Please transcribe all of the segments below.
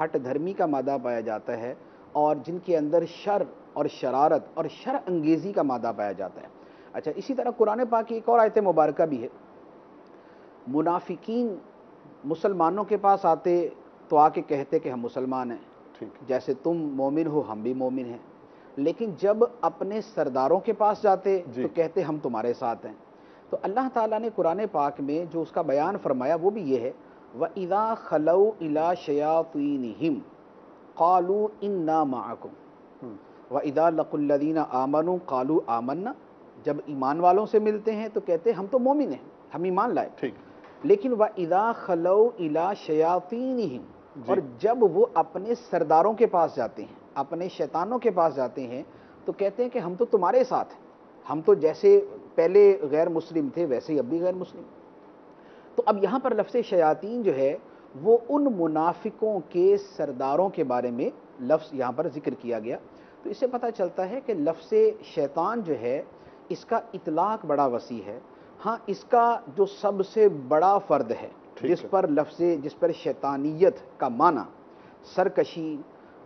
ہٹ دھرمی کا مادہ پایا جاتا ہے اور جن کے اندر شر اور شرارت اور شر انگیزی کا مادہ پایا جاتا ہے۔ اچھا، اسی طرح قرآن پاک کی ایک اور آیت مبارکہ بھی ہے، منافقین مسلمانوں کے پاس آتے تو آ کے کہتے کہ ہم مسلمان ہیں، ٹھیک ہے، جیسے تم مومن ہو ہم بھی مومن ہیں، لیکن جب اپنے سرداروں کے پاس جاتے جی تو کہتے ہم تمہارے ساتھ ہیں۔ تو اللہ تعالیٰ نے قرآن پاک میں جو اس کا بیان فرمایا وہ بھی یہ ہے، وَإِذَا خَلَوْا إِلَىٰ شَيَاطِينِهِمْ قَالُوا إِنَّا مَعَكُمْ وَإِذَا لَقُوا الَّذِينَ آمَنُوا قَالُوا آمَنَّا، جب ایمان والوں سے ملتے ہیں تو کہتے ہم تو مومن ہیں، ہم ایمان لائے، ٹھیک، لیکن وَإِذَا خَلَوْا إِلَىٰ شَيَاطِينِهِمْ، جی اور جب وہ اپنے سرداروں کے پاس جاتے ہیں، اپنے شیطانوں کے پاس جاتے ہیں تو کہتے ہیں کہ ہم تو تمہارے ساتھ ہیں، ہم تو جیسے پہلے غیر مسلم تھے ویسے ہی اب بھی غیر مسلم۔ تو اب یہاں پر لفظ شیاطین جو ہے وہ ان منافقوں کے سرداروں کے بارے میں لفظ یہاں پر ذکر کیا گیا۔ تو اس سے پتہ چلتا ہے کہ لفظ شیطان جو ہے اس کا اطلاق بڑا وسیع ہے۔ ہاں، اس کا جو سب سے بڑا فرد ہے ٹھیک جس ہے، پر شیطانیت کا معنی، سرکشی،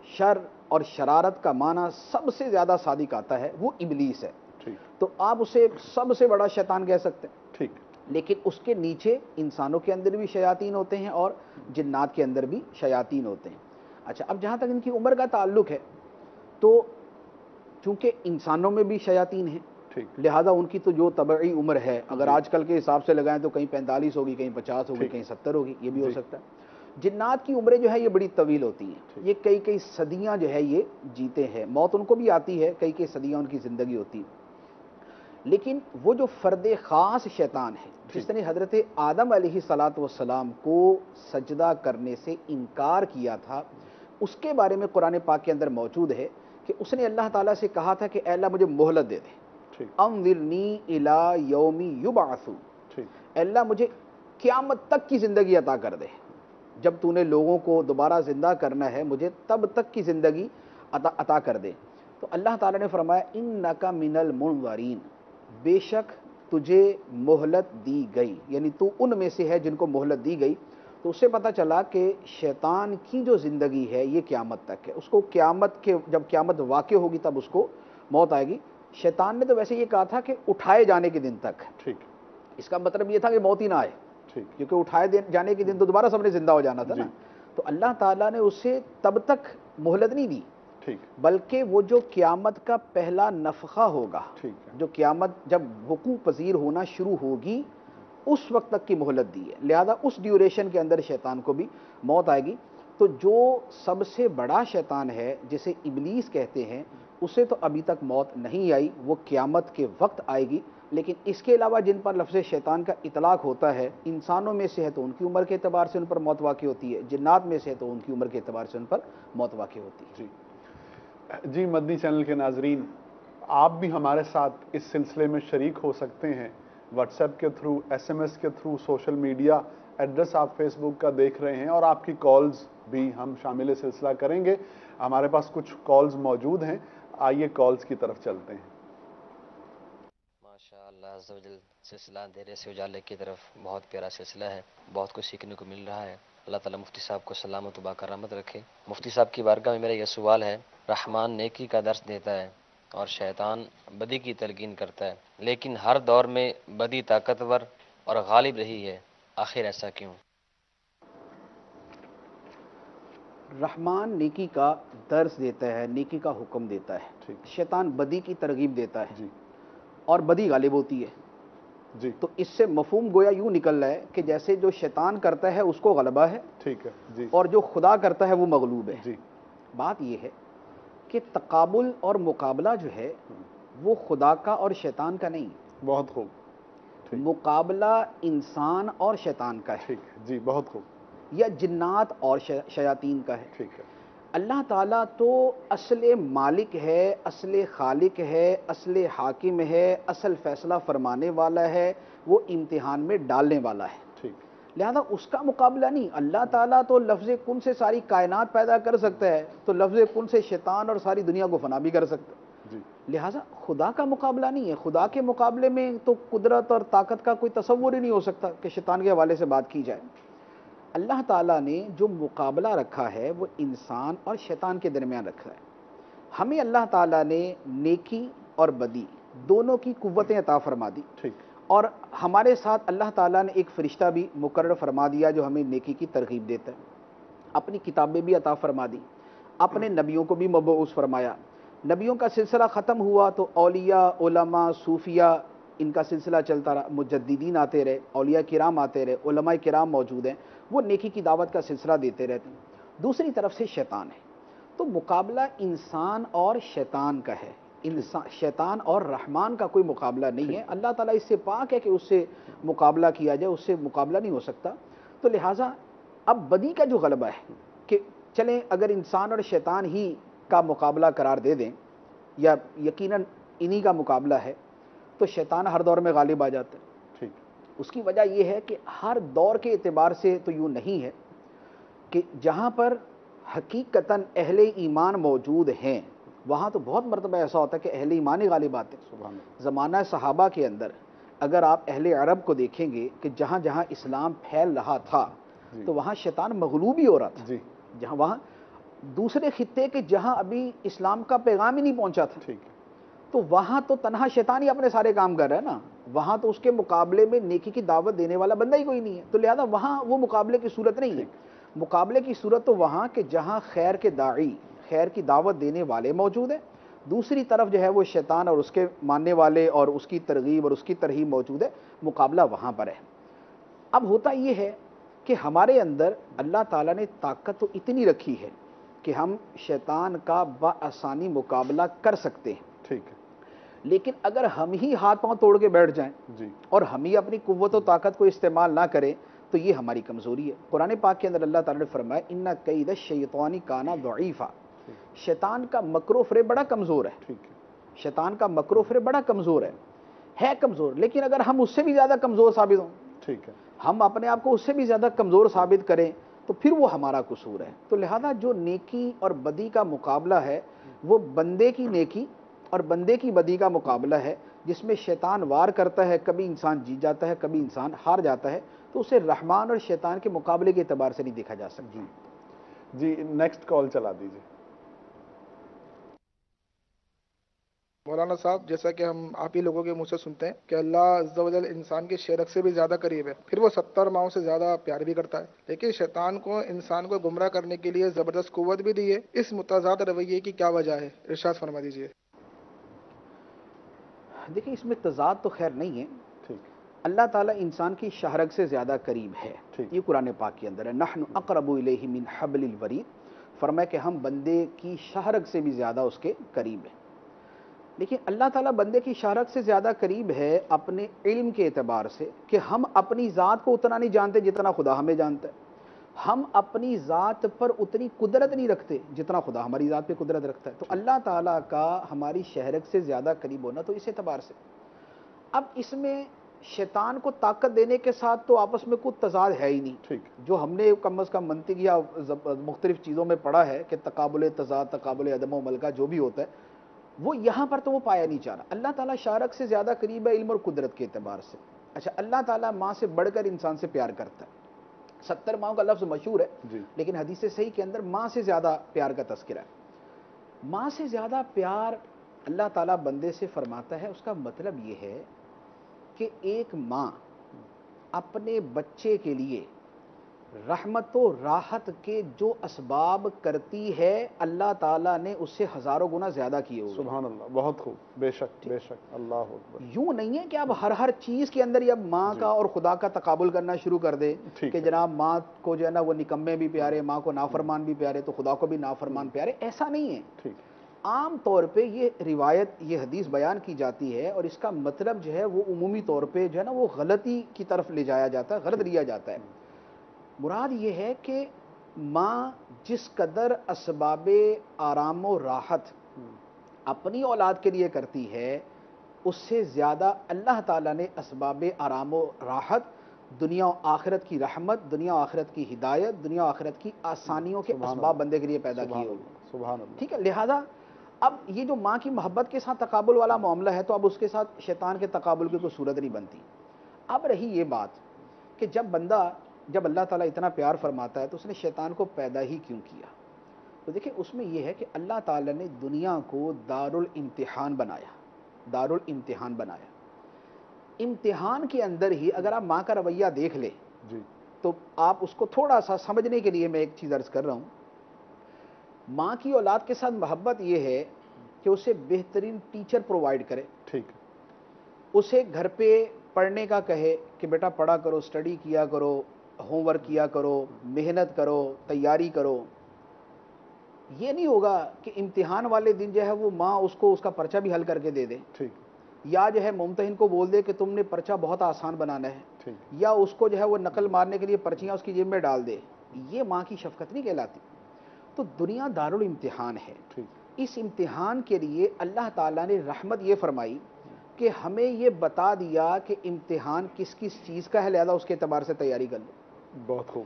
شر اور شرارت کا معنی سب سے زیادہ صادق آتا ہے، وہ ابلیس ہے۔ ٹھیک، تو آپ اسے سب سے بڑا شیطان کہہ سکتے ہیں، ٹھیک، لیکن اس کے نیچے انسانوں کے اندر بھی شیاطین ہوتے ہیں اور جنات کے اندر بھی شیاطین ہوتے ہیں۔ اچھا، اب جہاں تک ان کی عمر کا تعلق ہے تو چونکہ انسانوں میں بھی شیاطین ہیں، ٹھیک، لہذا ان کی تو جو طبعی عمر ہے اگر جی آج کل کے حساب سے لگائیں تو کہیں 45 ہوگی، کہیں 50 ہوگی، ٹھیک، کہیں 70 ہوگی، یہ بھی ہو جی سکتا ہے۔ جنات کی عمریں جو ہے یہ بڑی طویل ہوتی ہیں، ٹھیک، یہ کئی کئی صدیاں جو ہے یہ جیتے ہیں، موت ان کو بھی آتی ہے، کئی کئی صدیاں ان کی زندگی ہوتی ہے۔ لیکن وہ جو فرد خاص شیطان ہے جس نے حضرت آدم علیہ السلام کو سجدہ کرنے سے انکار کیا تھا، اس کے بارے میں قرآن پاک کے اندر موجود ہے کہ اس نے اللہ تعالیٰ سے کہا تھا کہ اے اللہ مجھے مہلت دے دے، ٹھیک، انظرنی الی یوم یبعثون، ٹھیک، اے اللہ مجھے قیامت تک کی زندگی عطا کر دے، جب تو نے لوگوں کو دوبارہ زندہ کرنا ہے مجھے تب تک کی زندگی عطا کر دے۔ تو اللہ تعالیٰ نے فرمایا انک من المنظرین، بے شک تجھے مہلت دی گئی، یعنی تو ان میں سے ہے جن کو مہلت دی گئی۔ تو اس سے پتہ چلا کہ شیطان کی جو زندگی ہے یہ قیامت تک ہے، اس کو جب قیامت واقع ہوگی تب اس کو موت آئے گی۔ شیطان نے تو ویسے یہ کہا تھا کہ اٹھائے جانے کے دن تک، ٹھیک، اس کا مطلب یہ تھا کہ موت ہی نہ آئے، ٹھیک، کیونکہ اٹھائے جانے کے دن تو دوبارہ سب نے زندہ ہو جانا تھا نا۔ جی تو اللہ تعالیٰ نے اسے تب تک مہلت نہیں دی، ٹھیک، بلکہ وہ جو قیامت کا پہلا نفخہ ہوگا، ٹھیک ہے، جو قیامت جب وقوع پذیر ہونا شروع ہوگی اس وقت تک کی مہلت دی ہے، لہذا اس ڈیوریشن کے اندر شیطان کو بھی موت آئے گی۔ تو جو سب سے بڑا شیطان ہے جسے ابلیس کہتے ہیں اسے تو ابھی تک موت نہیں آئی، وہ قیامت کے وقت آئے گی۔ لیکن اس کے علاوہ جن پر لفظ شیطان کا اطلاق ہوتا ہے، انسانوں میں سے ہے تو ان کی عمر کے اعتبار سے ان پر موت واقع ہوتی ہے، جنات میں سے ہے تو ان کی عمر کے اعتبار سے ان پر موت واقع ہوتی ہے۔ جی جی، مدنی چینل کے ناظرین، آپ بھی ہمارے ساتھ اس سلسلے میں شریک ہو سکتے ہیں، واٹس ایپ کے تھرو، ایس ایم ایس کے تھرو، سوشل میڈیا ایڈریس آپ فیس بک کا دیکھ رہے ہیں، اور آپ کی کالز بھی ہم شامل سلسلہ کریں گے۔ ہمارے پاس کچھ کالز موجود ہیں، آئیے کالز کی طرف چلتے ہیں۔ ماشاء اللہ عز و جل، سلسلہ اندھیرے سے اجالے کی طرف بہت پیارا سلسلہ ہے، بہت کچھ سیکھنے کو مل رہا ہے۔ اللہ تعالیٰ مفتی صاحب کو سلامت و باکرامت رکھے۔ مفتی صاحب کی بارگاہ میں میرا یہ سوال ہے، رحمان نیکی کا درس دیتا ہے اور شیطان بدی کی تلقین کرتا ہے، لیکن ہر دور میں بدی طاقتور اور غالب رہی ہے، آخر ایسا کیوں؟ رحمان نیکی کا درس دیتا ہے، نیکی کا حکم دیتا ہے، ٹھیک، شیطان بدی کی ترغیب دیتا ہے جی اور بدی غالب ہوتی ہے۔ جی، تو اس سے مفہوم گویا یوں نکل رہا ہے کہ جیسے جو شیطان کرتا ہے اس کو غلبہ ہے ٹھیک ہے، جی اور جو خدا کرتا ہے وہ مغلوب ہے۔ جی، بات یہ ہے کہ تقابل اور مقابلہ جو ہے وہ خدا کا اور شیطان کا نہیں، بہت خوب، ٹھیک، مقابلہ انسان اور شیطان کا ہے، ٹھیک ہے، جی بہت خوب، یا جنات اور شیاطین کا ہے۔ ٹھیک ہے، اللہ تعالیٰ تو اصل مالک ہے، اصل خالق ہے، اصل حاکم ہے، اصل فیصلہ فرمانے والا ہے، وہ امتحان میں ڈالنے والا ہے، ٹھیک، لہذا اس کا مقابلہ نہیں۔ اللہ تعالیٰ تو لفظ کن سے ساری کائنات پیدا کر سکتا ہے تو لفظ کن سے شیطان اور ساری دنیا کو فنا بھی کر سکتا ہے، جی لہذا خدا کا مقابلہ نہیں ہے۔ خدا کے مقابلے میں تو قدرت اور طاقت کا کوئی تصور ہی نہیں ہو سکتا کہ شیطان کے حوالے سے بات کی جائے۔ اللہ تعالیٰ نے جو مقابلہ رکھا ہے وہ انسان اور شیطان کے درمیان رکھا ہے. ہمیں اللہ تعالیٰ نے نیکی اور بدی دونوں کی قوتیں عطا فرما دی, ٹھیک. اور ہمارے ساتھ اللہ تعالیٰ نے ایک فرشتہ بھی مقرر فرما دیا جو ہمیں نیکی کی ترغیب دیتا ہے. اپنی کتابیں بھی عطا فرما دی, اپنے نبیوں کو بھی مبعوث فرمایا. نبیوں کا سلسلہ ختم ہوا تو اولیاء, علماء, صوفیاء, ان کا سلسلہ چلتا رہا. مجددین آتے رہے, اولیاء کرام آتے رہے, علماء کرام موجود ہیں, وہ نیکی کی دعوت کا سلسلہ دیتے رہتے ہیں. دوسری طرف سے شیطان ہے. تو مقابلہ انسان اور شیطان کا ہے. شیطان اور رحمان کا کوئی مقابلہ نہیں ہے. اللہ تعالیٰ اس سے پاک ہے کہ اس سے مقابلہ کیا جائے, اس سے مقابلہ نہیں ہو سکتا. تو لہٰذا اب بدی کا جو غلبہ ہے کہ چلیں اگر انسان اور شیطان ہی کا مقابلہ قرار دے دیں, یا یقیناً انہی کا مقابلہ ہے, تو شیطان ہر دور میں غالب آ جاتا ہے. ٹھیک. اس کی وجہ یہ ہے کہ ہر دور کے اعتبار سے تو یوں نہیں ہے کہ جہاں پر حقیقتاً اہل ایمان موجود ہیں وہاں تو بہت مرتبہ ایسا ہوتا ہے کہ اہل ایمان ہی غالب آتے ہیں. سبحان اللہ. زمانہ صحابہ کے اندر اگر آپ اہل عرب کو دیکھیں گے کہ جہاں جہاں اسلام پھیل رہا تھا تو وہاں شیطان مغلوب ہی ہو رہا تھا. جی. جہاں وہاں دوسرے خطے کے جہاں ابھی اسلام کا پیغام ہی نہیں پہنچا تھا, ٹھیک. تو وہاں تو تنہا شیطان ہی اپنے سارے کام کر رہا ہے نا. وہاں تو اس کے مقابلے میں نیکی کی دعوت دینے والا بندہ ہی کوئی نہیں ہے. تو لہذا وہاں وہ مقابلے کی صورت نہیں ہے. مقابلے کی صورت تو وہاں کہ جہاں خیر کے داعی, خیر کی دعوت دینے والے موجود ہیں, دوسری طرف جو ہے وہ شیطان اور اس کے ماننے والے اور اس کی ترغیب اور اس کی ترہیب موجود ہے. مقابلہ وہاں پر ہے. اب ہوتا یہ ہے کہ ہمارے اندر اللہ تعالیٰ نے طاقت تو اتنی رکھی ہے کہ ہم شیطان کا بآسانی مقابلہ کر سکتے ہیں. ٹھیک ہے. لیکن اگر ہم ہی ہاتھ پاؤں توڑ کے بیٹھ جائیں جی. اور ہم ہی اپنی قوت و طاقت کو استعمال نہ کریں تو یہ ہماری کمزوری ہے. قرآن پاک کے اندر اللہ تعالیٰ نے فرمایا ان کید الشیطان کان ضعیفا, شیطان کا مکر و فریب بڑا کمزور ہے. ٹھیک ہے. شیطان کا مکر و فریب بڑا کمزور ہے کمزور, لیکن اگر ہم اس سے بھی زیادہ کمزور ثابت ہوں, ٹھیک ہے, ہم اپنے آپ کو اس سے بھی زیادہ کمزور ثابت کریں تو پھر وہ ہمارا قصور ہے. تو لہذا جو نیکی اور بدی کا مقابلہ ہے وہ بندے کی نیکی اور بندے کی بدی کا مقابلہ ہے, جس میں شیطان وار کرتا ہے, کبھی انسان جیت جاتا ہے, کبھی انسان ہار جاتا ہے. تو اسے رحمان اور شیطان کے مقابلے کے اعتبار سے نہیں دیکھا جا سکتا. جی. نیکسٹ کال چلا دیجیے. مولانا صاحب, جیسا کہ ہم آپ ہی لوگوں کے منہ سے سنتے ہیں کہ اللہ عز و جل انسان کے شرک سے بھی زیادہ قریب ہے, پھر وہ 70 ماؤں سے زیادہ پیار بھی کرتا ہے, لیکن شیطان کو انسان کو گمراہ کرنے کے لیے زبردست قوت بھی دی ہے. اس متضاد رویے کی کیا وجہ ہے, ارشاد فرما دیجیے. دیکھیں اس میں تضاد تو خیر نہیں ہے. ٹھیک. اللہ تعالیٰ انسان کی شہرگ سے زیادہ قریب ہے. ٹھیک. یہ قرآن پاک کے اندر ہے, نحن اقرب الیہ من حبل الورید. فرمایا کہ ہم بندے کی شہرگ سے بھی زیادہ اس کے قریب ہیں. لیکن اللہ تعالیٰ بندے کی شہرت سے زیادہ قریب ہے اپنے علم کے اعتبار سے کہ ہم اپنی ذات کو اتنا نہیں جانتے جتنا خدا ہمیں جانتا ہے. ہم اپنی ذات پر اتنی قدرت نہیں رکھتے جتنا خدا ہماری ذات پہ قدرت رکھتا ہے. تو اللہ تعالیٰ کا ہماری شہرت سے زیادہ قریب ہونا تو اس اعتبار سے. اب اس میں شیطان کو طاقت دینے کے ساتھ تو آپس میں کوئی تضاد ہے ہی نہیں. ٹھیک. جو ہم نے کم از کم منطق یا مختلف چیزوں میں پڑھا ہے کہ تقابل تضاد, تقابل عدم و ملکہ جو بھی ہوتا ہے, وہ یہاں پر تو وہ پایا نہیں جا رہا. اللہ تعالیٰ شارک سے زیادہ قریب ہے علم اور قدرت کے اعتبار سے. اچھا, اللہ تعالیٰ ماں سے بڑھ کر انسان سے پیار کرتا ہے. 70 ماؤں کا لفظ مشہور ہے جی. لیکن حدیث صحیح کے اندر ماں سے زیادہ پیار کا تذکرہ ہے. ماں سے زیادہ پیار اللہ تعالیٰ بندے سے فرماتا ہے. اس کا مطلب یہ ہے کہ ایک ماں اپنے بچے کے لیے رحمت و راحت کے جو اسباب کرتی ہے اللہ تعالیٰ نے اس سے ہزاروں گنا زیادہ کیے ہوئے. سبحان اللہ, بہت خوب. بے شک بے شک, اللہ اکبر. یوں نہیں ہے کہ اب ہر چیز کے اندر اب ماں کا اور خدا کا تقابل کرنا شروع کر دے کہ جناب ماں کو جو ہے نا وہ نکمے بھی پیارے, ماں کو نافرمان بھی پیارے, تو خدا کو بھی نافرمان پیارے. ایسا نہیں ہے. ٹھیک. عام طور پہ یہ روایت, یہ حدیث بیان کی جاتی ہے اور اس کا مطلب جو ہے وہ عمومی طور پہ جو ہے نا وہ غلطی کی طرف لے جایا جاتا ہے, غلط لیا جاتا ہے. مراد یہ ہے کہ ماں جس قدر اسباب آرام و راحت اپنی اولاد کے لیے کرتی ہے اس سے زیادہ اللہ تعالیٰ نے اسباب آرام و راحت, دنیا و آخرت کی رحمت, دنیا و آخرت کی ہدایت, دنیا و آخرت کی آسانیوں کے اسباب بندے کے لیے پیدا کیے ہوئے. سبحان اللہ. ٹھیک ہے. لہذا اب یہ جو ماں کی محبت کے ساتھ تقابل والا معاملہ ہے تو اب اس کے ساتھ شیطان کے تقابل کی کوئی صورت نہیں بنتی. اب رہی یہ بات کہ جب بندہ جب اللہ تعالیٰ اتنا پیار فرماتا ہے تو اس نے شیطان کو پیدا ہی کیوں کیا؟ تو دیکھیں اس میں یہ ہے کہ اللہ تعالیٰ نے دنیا کو دارالامتحان بنایا، دارالامتحان بنایا۔ امتحان کے اندر ہی اگر آپ ماں کا رویہ دیکھ لیں جی تو آپ اس کو تھوڑا سا سمجھنے کے لیے میں ایک چیز عرض کر رہا ہوں۔ ماں کی اولاد کے ساتھ محبت یہ ہے کہ اسے بہترین ٹیچر پرووائڈ کرے، ٹھیک ہے، اسے گھر پہ پڑھنے کا کہے کہ بیٹا پڑھا کرو، اسٹڈی کیا کرو، ہوم ورک کیا کرو، محنت کرو، تیاری کرو۔ یہ نہیں ہوگا کہ امتحان والے دن جو ہے وہ ماں اس کو اس کا پرچہ بھی حل کر کے دے دے، ٹھیک یا جو ہے ممتحن کو بول دے کہ تم نے پرچہ بہت آسان بنانا ہے، ٹھیک یا اس کو جو ہے وہ نقل مارنے کے لیے پرچیاں اس کی جیب میں ڈال دے۔ یہ ماں کی شفقت نہیں کہلاتی۔ تو دنیا دارالامتحان ہے۔ ٹھیک اس امتحان کے لیے اللہ تعالیٰ نے رحمت یہ فرمائی کہ ہمیں یہ بتا دیا کہ امتحان کس کس چیز کا ہے، لہذا اس کے اعتبار سے تیاری کر لو۔ بہت خوب،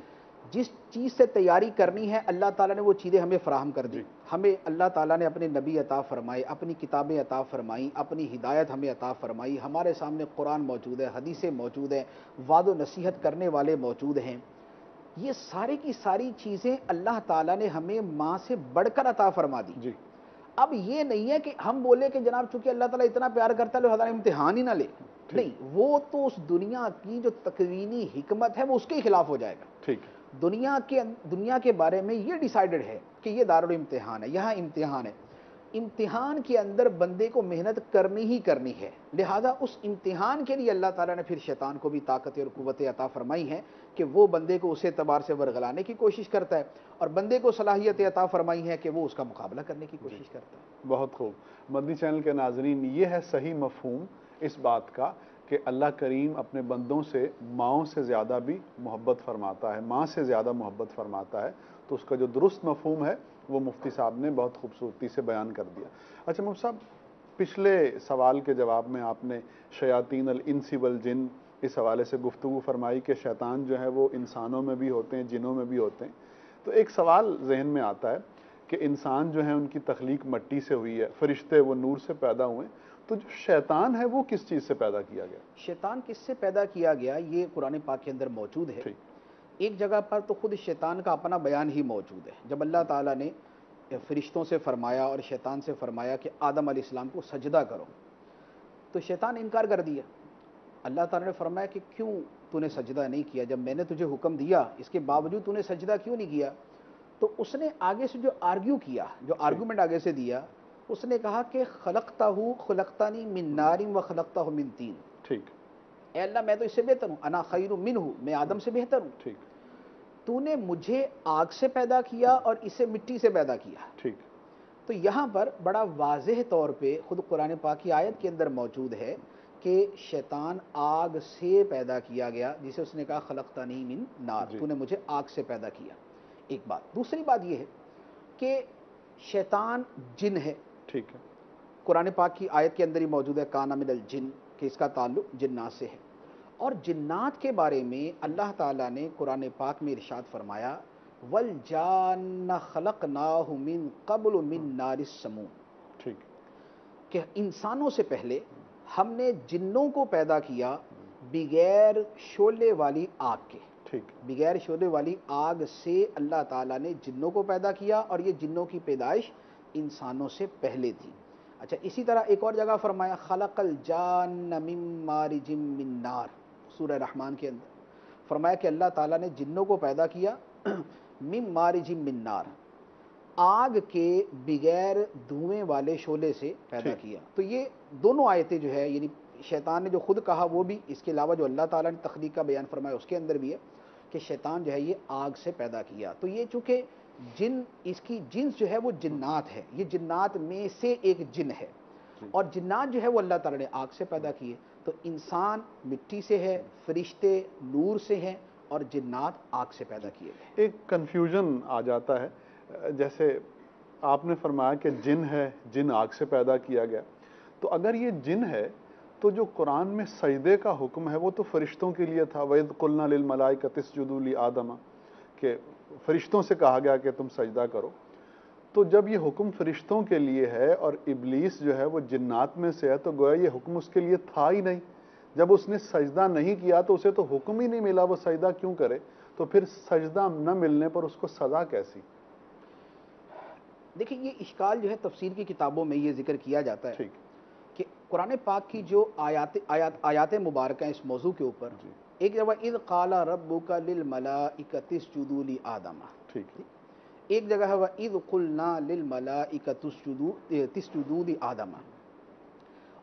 جس چیز سے تیاری کرنی ہے اللہ تعالیٰ نے وہ چیزیں ہمیں فراہم کر دی۔ جی۔ ہمیں اللہ تعالیٰ نے اپنے نبی عطا فرمائے، اپنی کتابیں عطا فرمائیں، اپنی ہدایت ہمیں عطا فرمائی، ہمارے سامنے قرآن موجود ہے، حدیثیں موجود ہیں، وعد و نصیحت کرنے والے موجود ہیں۔ یہ سارے کی ساری چیزیں اللہ تعالیٰ نے ہمیں ماں سے بڑھ کر عطا فرما دی۔ جی اب یہ نہیں ہے کہ ہم بولے کہ جناب چونکہ اللہ تعالیٰ اتنا پیار کرتا ہے لہذا امتحان ہی نہ لے، نہیں، وہ تو اس دنیا کی جو تکوینی حکمت ہے وہ اس کے خلاف ہو جائے گا۔ ٹھیک ہے، دنیا کے بارے میں یہ ڈیسائیڈڈ ہے کہ یہ دارالامتحان ہے، یہاں امتحان ہے۔ امتحان کے اندر بندے کو محنت کرنی ہی کرنی ہے، لہذا اس امتحان کے لیے اللہ تعالیٰ نے پھر شیطان کو بھی طاقت اور قوت عطا فرمائی ہے کہ وہ بندے کو اس اعتبار سے ورغلانے کی کوشش کرتا ہے، اور بندے کو صلاحیت عطا فرمائی ہے کہ وہ اس کا مقابلہ کرنے کی کوشش کرتا ہے۔ بہت خوب۔ مدنی چینل کے ناظرین، یہ ہے صحیح مفہوم اس بات کا کہ اللہ کریم اپنے بندوں سے ماؤں سے زیادہ بھی محبت فرماتا ہے، ماں سے زیادہ محبت فرماتا ہے۔ تو اس کا جو درست مفہوم ہے وہ مفتی صاحب نے بہت خوبصورتی سے بیان کر دیا۔ اچھا مفتی صاحب، پچھلے سوال کے جواب میں آپ نے شیاطین الانس والجن اس حوالے سے گفتگو فرمائی کہ شیطان جو ہے وہ انسانوں میں بھی ہوتے ہیں، جنوں میں بھی ہوتے ہیں۔ تو ایک سوال ذہن میں آتا ہے کہ انسان جو ہے ان کی تخلیق مٹی سے ہوئی ہے، فرشتے وہ نور سے پیدا ہوئے، تو جو شیطان ہے وہ کس چیز سے پیدا کیا گیا؟ شیطان کس سے پیدا کیا گیا یہ قرآن پاک کے اندر موجود ہے۔ ٹھیک، ایک جگہ پر تو خود شیطان کا اپنا بیان ہی موجود ہے، جب اللہ تعالیٰ نے فرشتوں سے فرمایا اور شیطان سے فرمایا کہ آدم علیہ السلام کو سجدہ کرو، تو شیطان انکار کر دیا۔ اللہ تعالیٰ نے فرمایا کہ کیوں تو نے سجدہ نہیں کیا، جب میں نے تجھے حکم دیا اس کے باوجود تو نے سجدہ کیوں نہیں کیا؟ تو اس نے آگے سے جو آرگیو کیا، جو آرگومنٹ آگے سے دیا، اس نے کہا کہ خلقتنی من نار و خلقتہ من طین۔ ٹھیک، اے اللہ میں تو اس سے بہتر ہوں، انا خیر منہ، میں آدم سے بہتر ہوں، ٹھیک، تو نے مجھے آگ سے پیدا کیا اور اسے مٹی سے پیدا کیا۔ ٹھیک، تو یہاں پر بڑا واضح طور پہ خود قرآن پاک کی آیت کے اندر موجود ہے کہ شیطان آگ سے پیدا کیا گیا، جسے اس نے کہا خلقتنی من نار، جی۔ تو نے مجھے آگ سے پیدا کیا۔ ایک بات۔ دوسری بات یہ ہے کہ شیطان جن ہے، ٹھیک ہے، قرآن پاک کی آیت کے اندر ہی موجود ہے کان من الجن، کہ اس کا تعلق جنات سے ہے۔ اور جنات کے بارے میں اللہ تعالیٰ نے قرآن پاک میں ارشاد فرمایا والجان خلقناہ من قبل من نار السموم، ٹھیک، کہ انسانوں سے پہلے ہم نے جنوں کو پیدا کیا بغیر شعلے والی آگ کے، ٹھیک، بغیر شعلے والی آگ سے اللہ تعالیٰ نے جنوں کو پیدا کیا، اور یہ جنوں کی پیدائش انسانوں سے پہلے تھی۔ اچھا، اسی طرح ایک اور جگہ فرمایا خلق الجان من مارج من نار، سورہ رحمان کے اندر فرمایا کہ اللہ تعالیٰ نے جنوں کو پیدا کیا من مارج من نار، آگ کے بغیر دھوئیں والے شعلے سے پیدا کیا۔ تو یہ دونوں آیتیں جو ہے، یعنی شیطان نے جو خود کہا وہ بھی، اس کے علاوہ جو اللہ تعالیٰ نے تخلیق کا بیان فرمایا اس کے اندر بھی ہے کہ شیطان جو ہے یہ آگ سے پیدا کیا۔ تو یہ چونکہ جن، اس کی جنس جو ہے وہ جنات ہے، یہ جنات میں سے ایک جن ہے، اور جنات جو ہے وہ اللہ تعالیٰ نے آگ سے پیدا کیے۔ تو انسان مٹی سے ہے، فرشتے نور سے ہیں، اور جنات آگ سے پیدا کیے گئے۔ ایک کنفیوژن آ جاتا ہے، جیسے آپ نے فرمایا کہ جن ہے، جن آگ سے پیدا کیا گیا، تو اگر یہ جن ہے تو جو قرآن میں سجدے کا حکم ہے وہ تو فرشتوں کے لیے تھا، وَإِذْ قُلْنَا لِلْمَلَائِكَةِ اسْجُدُوا لِآدَمَ، کہ فرشتوں سے کہا گیا کہ تم سجدہ کرو۔ تو جب یہ حکم فرشتوں کے لیے ہے اور ابلیس جو ہے وہ جنات میں سے ہے، تو گویا یہ حکم اس کے لیے تھا ہی نہیں۔ جب اس نے سجدہ نہیں کیا تو اسے تو حکم ہی نہیں ملا وہ سجدہ کیوں کرے۔ تو پھر سجدہ نہ ملنے پر اس کو سزا کیسی؟ دیکھیں یہ اشکال جو ہے تفسیر کی کتابوں میں یہ ذکر کیا جاتا ہے ٹھیک کہ قرآن پاک کی جو آیات مبارکہ ہیں اس موضوع کے اوپر، جی ایک جگہ اذ قال ربک للملائکۃ اسجدوا لآدم، ٹھیک ہے ایک جگہ ہے وَإِذْ قُلْنَا لِلْمَلَائِكَةِ اسْجُدُوا لِآدَمَ،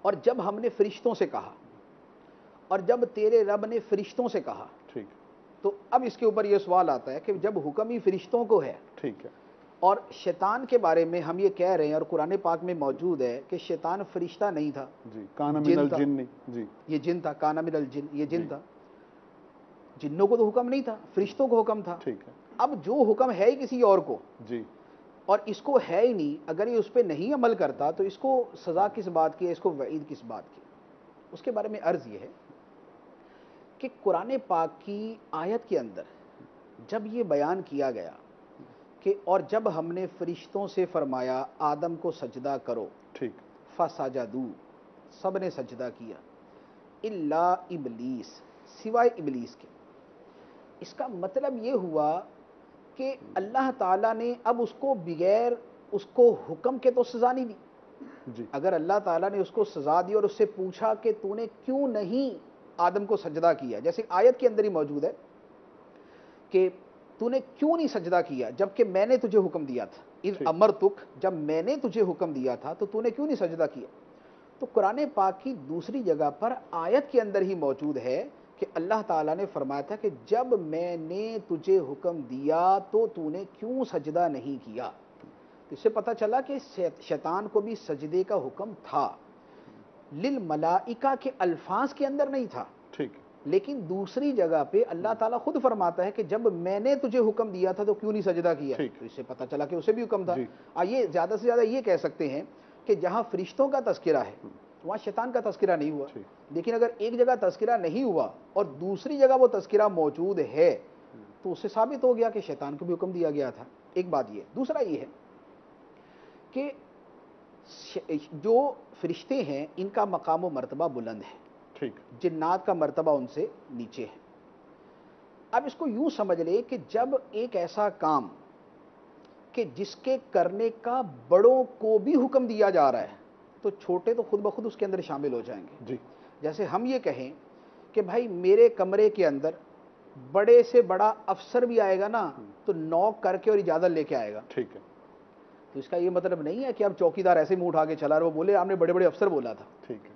اور جب ہم نے فرشتوں سے کہا، اور جب تیرے رب نے فرشتوں سے کہا، ٹھیک تو اب اس کے اوپر یہ سوال آتا ہے کہ جب حکم ہی فرشتوں کو ہے ٹھیک ہے اور شیطان کے بارے میں ہم یہ کہہ رہے ہیں اور قرآن پاک میں موجود ہے کہ شیطان فرشتہ نہیں تھا، جی کان من جن تھا، الجن، جی یہ جن تھا، کان من الجن، یہ جن جی تھا، جنوں کو تو حکم نہیں تھا، فرشتوں کو حکم تھا۔ ٹھیک ہے اب جو حکم ہے ہی کسی اور کو، جی اور اس کو ہے ہی نہیں، اگر یہ اس پہ نہیں عمل کرتا تو اس کو سزا کس بات کی ہے، اس کو وعید کس بات کی؟ اس کے بارے میں عرض یہ ہے کہ قرآن پاک کی آیت کے اندر جب یہ بیان کیا گیا کہ اور جب ہم نے فرشتوں سے فرمایا آدم کو سجدہ کرو، ٹھیک فسجدوا، سب نے سجدہ کیا، الا ابلیس، سوائے ابلیس کے۔ اس کا مطلب یہ ہوا کہ اللہ تعالیٰ نے اب اس کو بغیر اس کو حکم کے تو سزا نہیں دی۔ جی اگر اللہ تعالیٰ نے اس کو سزا دی اور اس سے پوچھا کہ تو نے کیوں نہیں آدم کو سجدہ کیا، جیسے آیت کے اندر ہی موجود ہے کہ تو نے کیوں نہیں سجدہ کیا جبکہ میں نے تجھے حکم دیا تھا، اذ امرتک، جب میں نے تجھے حکم دیا تھا تو نے کیوں نہیں سجدہ کیا؟ تو قرآن پاک کی دوسری جگہ پر آیت کے اندر ہی موجود ہے کہ اللہ تعالیٰ نے فرمایا تھا کہ جب میں نے تجھے حکم دیا تو نے کیوں سجدہ نہیں کیا؟ اس سے پتہ چلا کہ شیطان کو بھی سجدے کا حکم تھا، للملائکہ کے الفاظ کے اندر نہیں تھا، ٹھیک لیکن دوسری جگہ پہ اللہ تعالیٰ خود فرماتا ہے کہ جب میں نے تجھے حکم دیا تھا تو کیوں نہیں سجدہ کیا؟ ٹھیک۔ تو اس سے پتہ چلا کہ اسے بھی حکم تھا۔ جی۔ آئیے زیادہ سے زیادہ یہ کہہ سکتے ہیں کہ جہاں فرشتوں کا تذکرہ ہے وہاں شیطان کا تذکرہ نہیں ہوا، لیکن اگر ایک جگہ تذکرہ نہیں ہوا اور دوسری جگہ وہ تذکرہ موجود ہے تو اس سے ثابت ہو گیا کہ شیطان کو بھی حکم دیا گیا تھا۔ ایک بات یہ، دوسرا یہ ہے کہ جو فرشتے ہیں ان کا مقام و مرتبہ بلند ہے، ٹھیک، جنات کا مرتبہ ان سے نیچے ہے۔ اب اس کو یوں سمجھ لے کہ جب ایک ایسا کام کہ جس کے کرنے کا بڑوں کو بھی حکم دیا جا رہا ہے تو چھوٹے تو خود بخود اس کے اندر شامل ہو جائیں گے۔ جی، جیسے ہم یہ کہیں کہ بھائی میرے کمرے کے اندر بڑے سے بڑا افسر بھی آئے گا نا تو نوک کر کے اور اجازت لے کے آئے گا، ٹھیک ہے، تو اس کا یہ مطلب نہیں ہے کہ اب چوکیدار ایسے منہ اٹھا کے چلا رہا وہ بولے آپ نے بڑے بڑے افسر بولا تھا۔ ٹھیک ہے،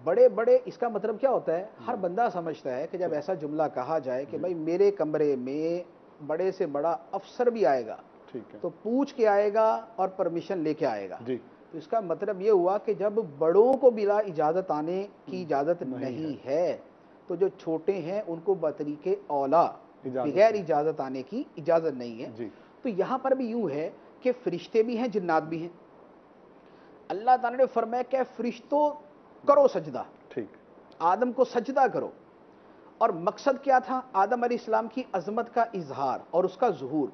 بڑے بڑے اس کا مطلب کیا ہوتا ہے؟ ہر بندہ سمجھتا ہے کہ جب ایسا جملہ کہا جائے کہ بھائی میرے کمرے میں بڑے سے بڑا افسر بھی آئے گا ٹھیک ہے، تو پوچھ کے آئے گا اور پرمیشن لے کے آئے گا، جی، تو اس کا مطلب یہ ہوا کہ جب بڑوں کو بلا اجازت آنے کی اجازت نہیں ہے تو جو چھوٹے ہیں ان کو بطریق اولا بغیر اجازت آنے کی اجازت نہیں ہے۔ جی، تو یہاں پر بھی یوں ہے کہ فرشتے بھی ہیں، جنات بھی ہیں۔ اللہ تعالیٰ نے فرمایا کہ فرشتوں کرو سجدہ، ٹھیک، آدم کو سجدہ کرو، اور مقصد کیا تھا؟ آدم علیہ السلام کی عظمت کا اظہار اور اس کا ظہور۔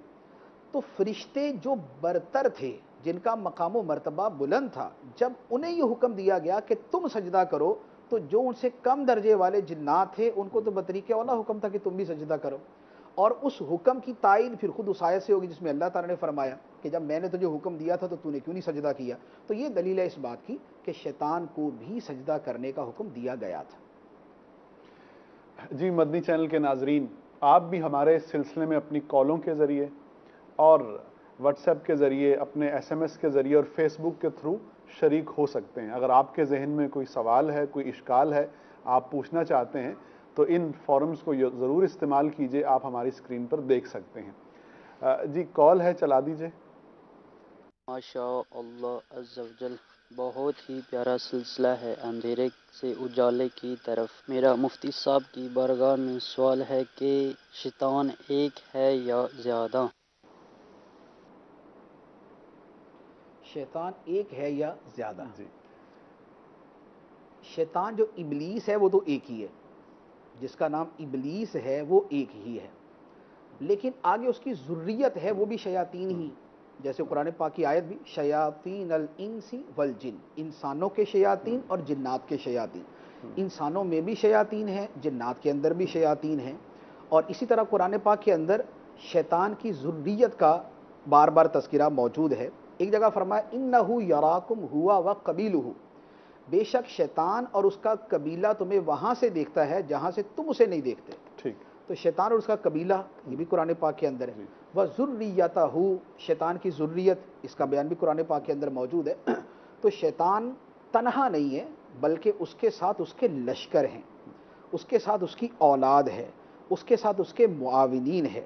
تو فرشتے جو برتر تھے، جن کا مقام و مرتبہ بلند تھا، جب انہیں یہ حکم دیا گیا کہ تم سجدہ کرو تو جو ان سے کم درجے والے جنات تھے ان کو تو بطریق اولا حکم تھا کہ تم بھی سجدہ کرو، اور اس حکم کی تائید پھر خود اس آیت سے ہوگی جس میں اللہ تعالیٰ نے فرمایا کہ جب میں نے تجھے حکم دیا تھا تو نے کیوں نہیں سجدہ کیا؟ تو یہ دلیل ہے اس بات کی کہ شیطان کو بھی سجدہ کرنے کا حکم دیا گیا تھا۔ جی مدنی چینل کے ناظرین، آپ بھی ہمارے اس سلسلے میں اپنی کالوں کے ذریعے اور واٹس ایپ کے ذریعے، اپنے ایس ایم ایس کے ذریعے اور فیس بک کے تھرو شریک ہو سکتے ہیں۔ اگر آپ کے ذہن میں کوئی سوال ہے، کوئی اشکال ہے، آپ پوچھنا چاہتے ہیں تو ان فورمز کو ضرور استعمال کیجئے، آپ ہماری اسکرین پر دیکھ سکتے ہیں۔ جی کال ہے، چلا دیجئے۔ ماشاء اللہ عز و جل، بہت ہی پیارا سلسلہ ہے اندھیرے سے اجالے کی طرف۔ میرا مفتی صاحب کی بارگاہ میں سوال ہے کہ شیطان ایک ہے یا زیادہ؟ شیطان ایک ہے یا زیادہ؟ جی، شیطان جو ابلیس ہے وہ تو ایک ہی ہے، جس کا نام ابلیس ہے وہ ایک ہی ہے، لیکن آگے اس کی ذریت ہے وہ بھی شیاطین ہی، جیسے قرآن پاک کی آیت بھی شیاطین الانس والجن، انسانوں کے شیاطین اور جنات کے شیاطین۔ انسانوں میں بھی شیاطین ہیں، جنات کے اندر بھی شیاطین ہیں، اور اسی طرح قرآن پاک کے اندر شیطان کی ذریت کا بار بار تذکرہ موجود ہے. ایک جگہ فرمایا انہو یراکم ہوا و قبیلہ، بے شک شیطان اور اس کا قبیلہ تمہیں وہاں سے دیکھتا ہے جہاں سے تم اسے نہیں دیکھتے. ٹھیک. تو شیطان اور اس کا قبیلہ یہ بھی قرآن پاک کے اندر ہے. وَذُرِّيَّتَهُ، شیطان کی ذریت، اس کا بیان بھی قرآن پاک کے اندر موجود ہے. تو شیطان تنہا نہیں ہے بلکہ اس کے ساتھ اس کے لشکر ہیں، اس کے ساتھ اس کی اولاد ہے، اس کے ساتھ اس کے معاونین ہے.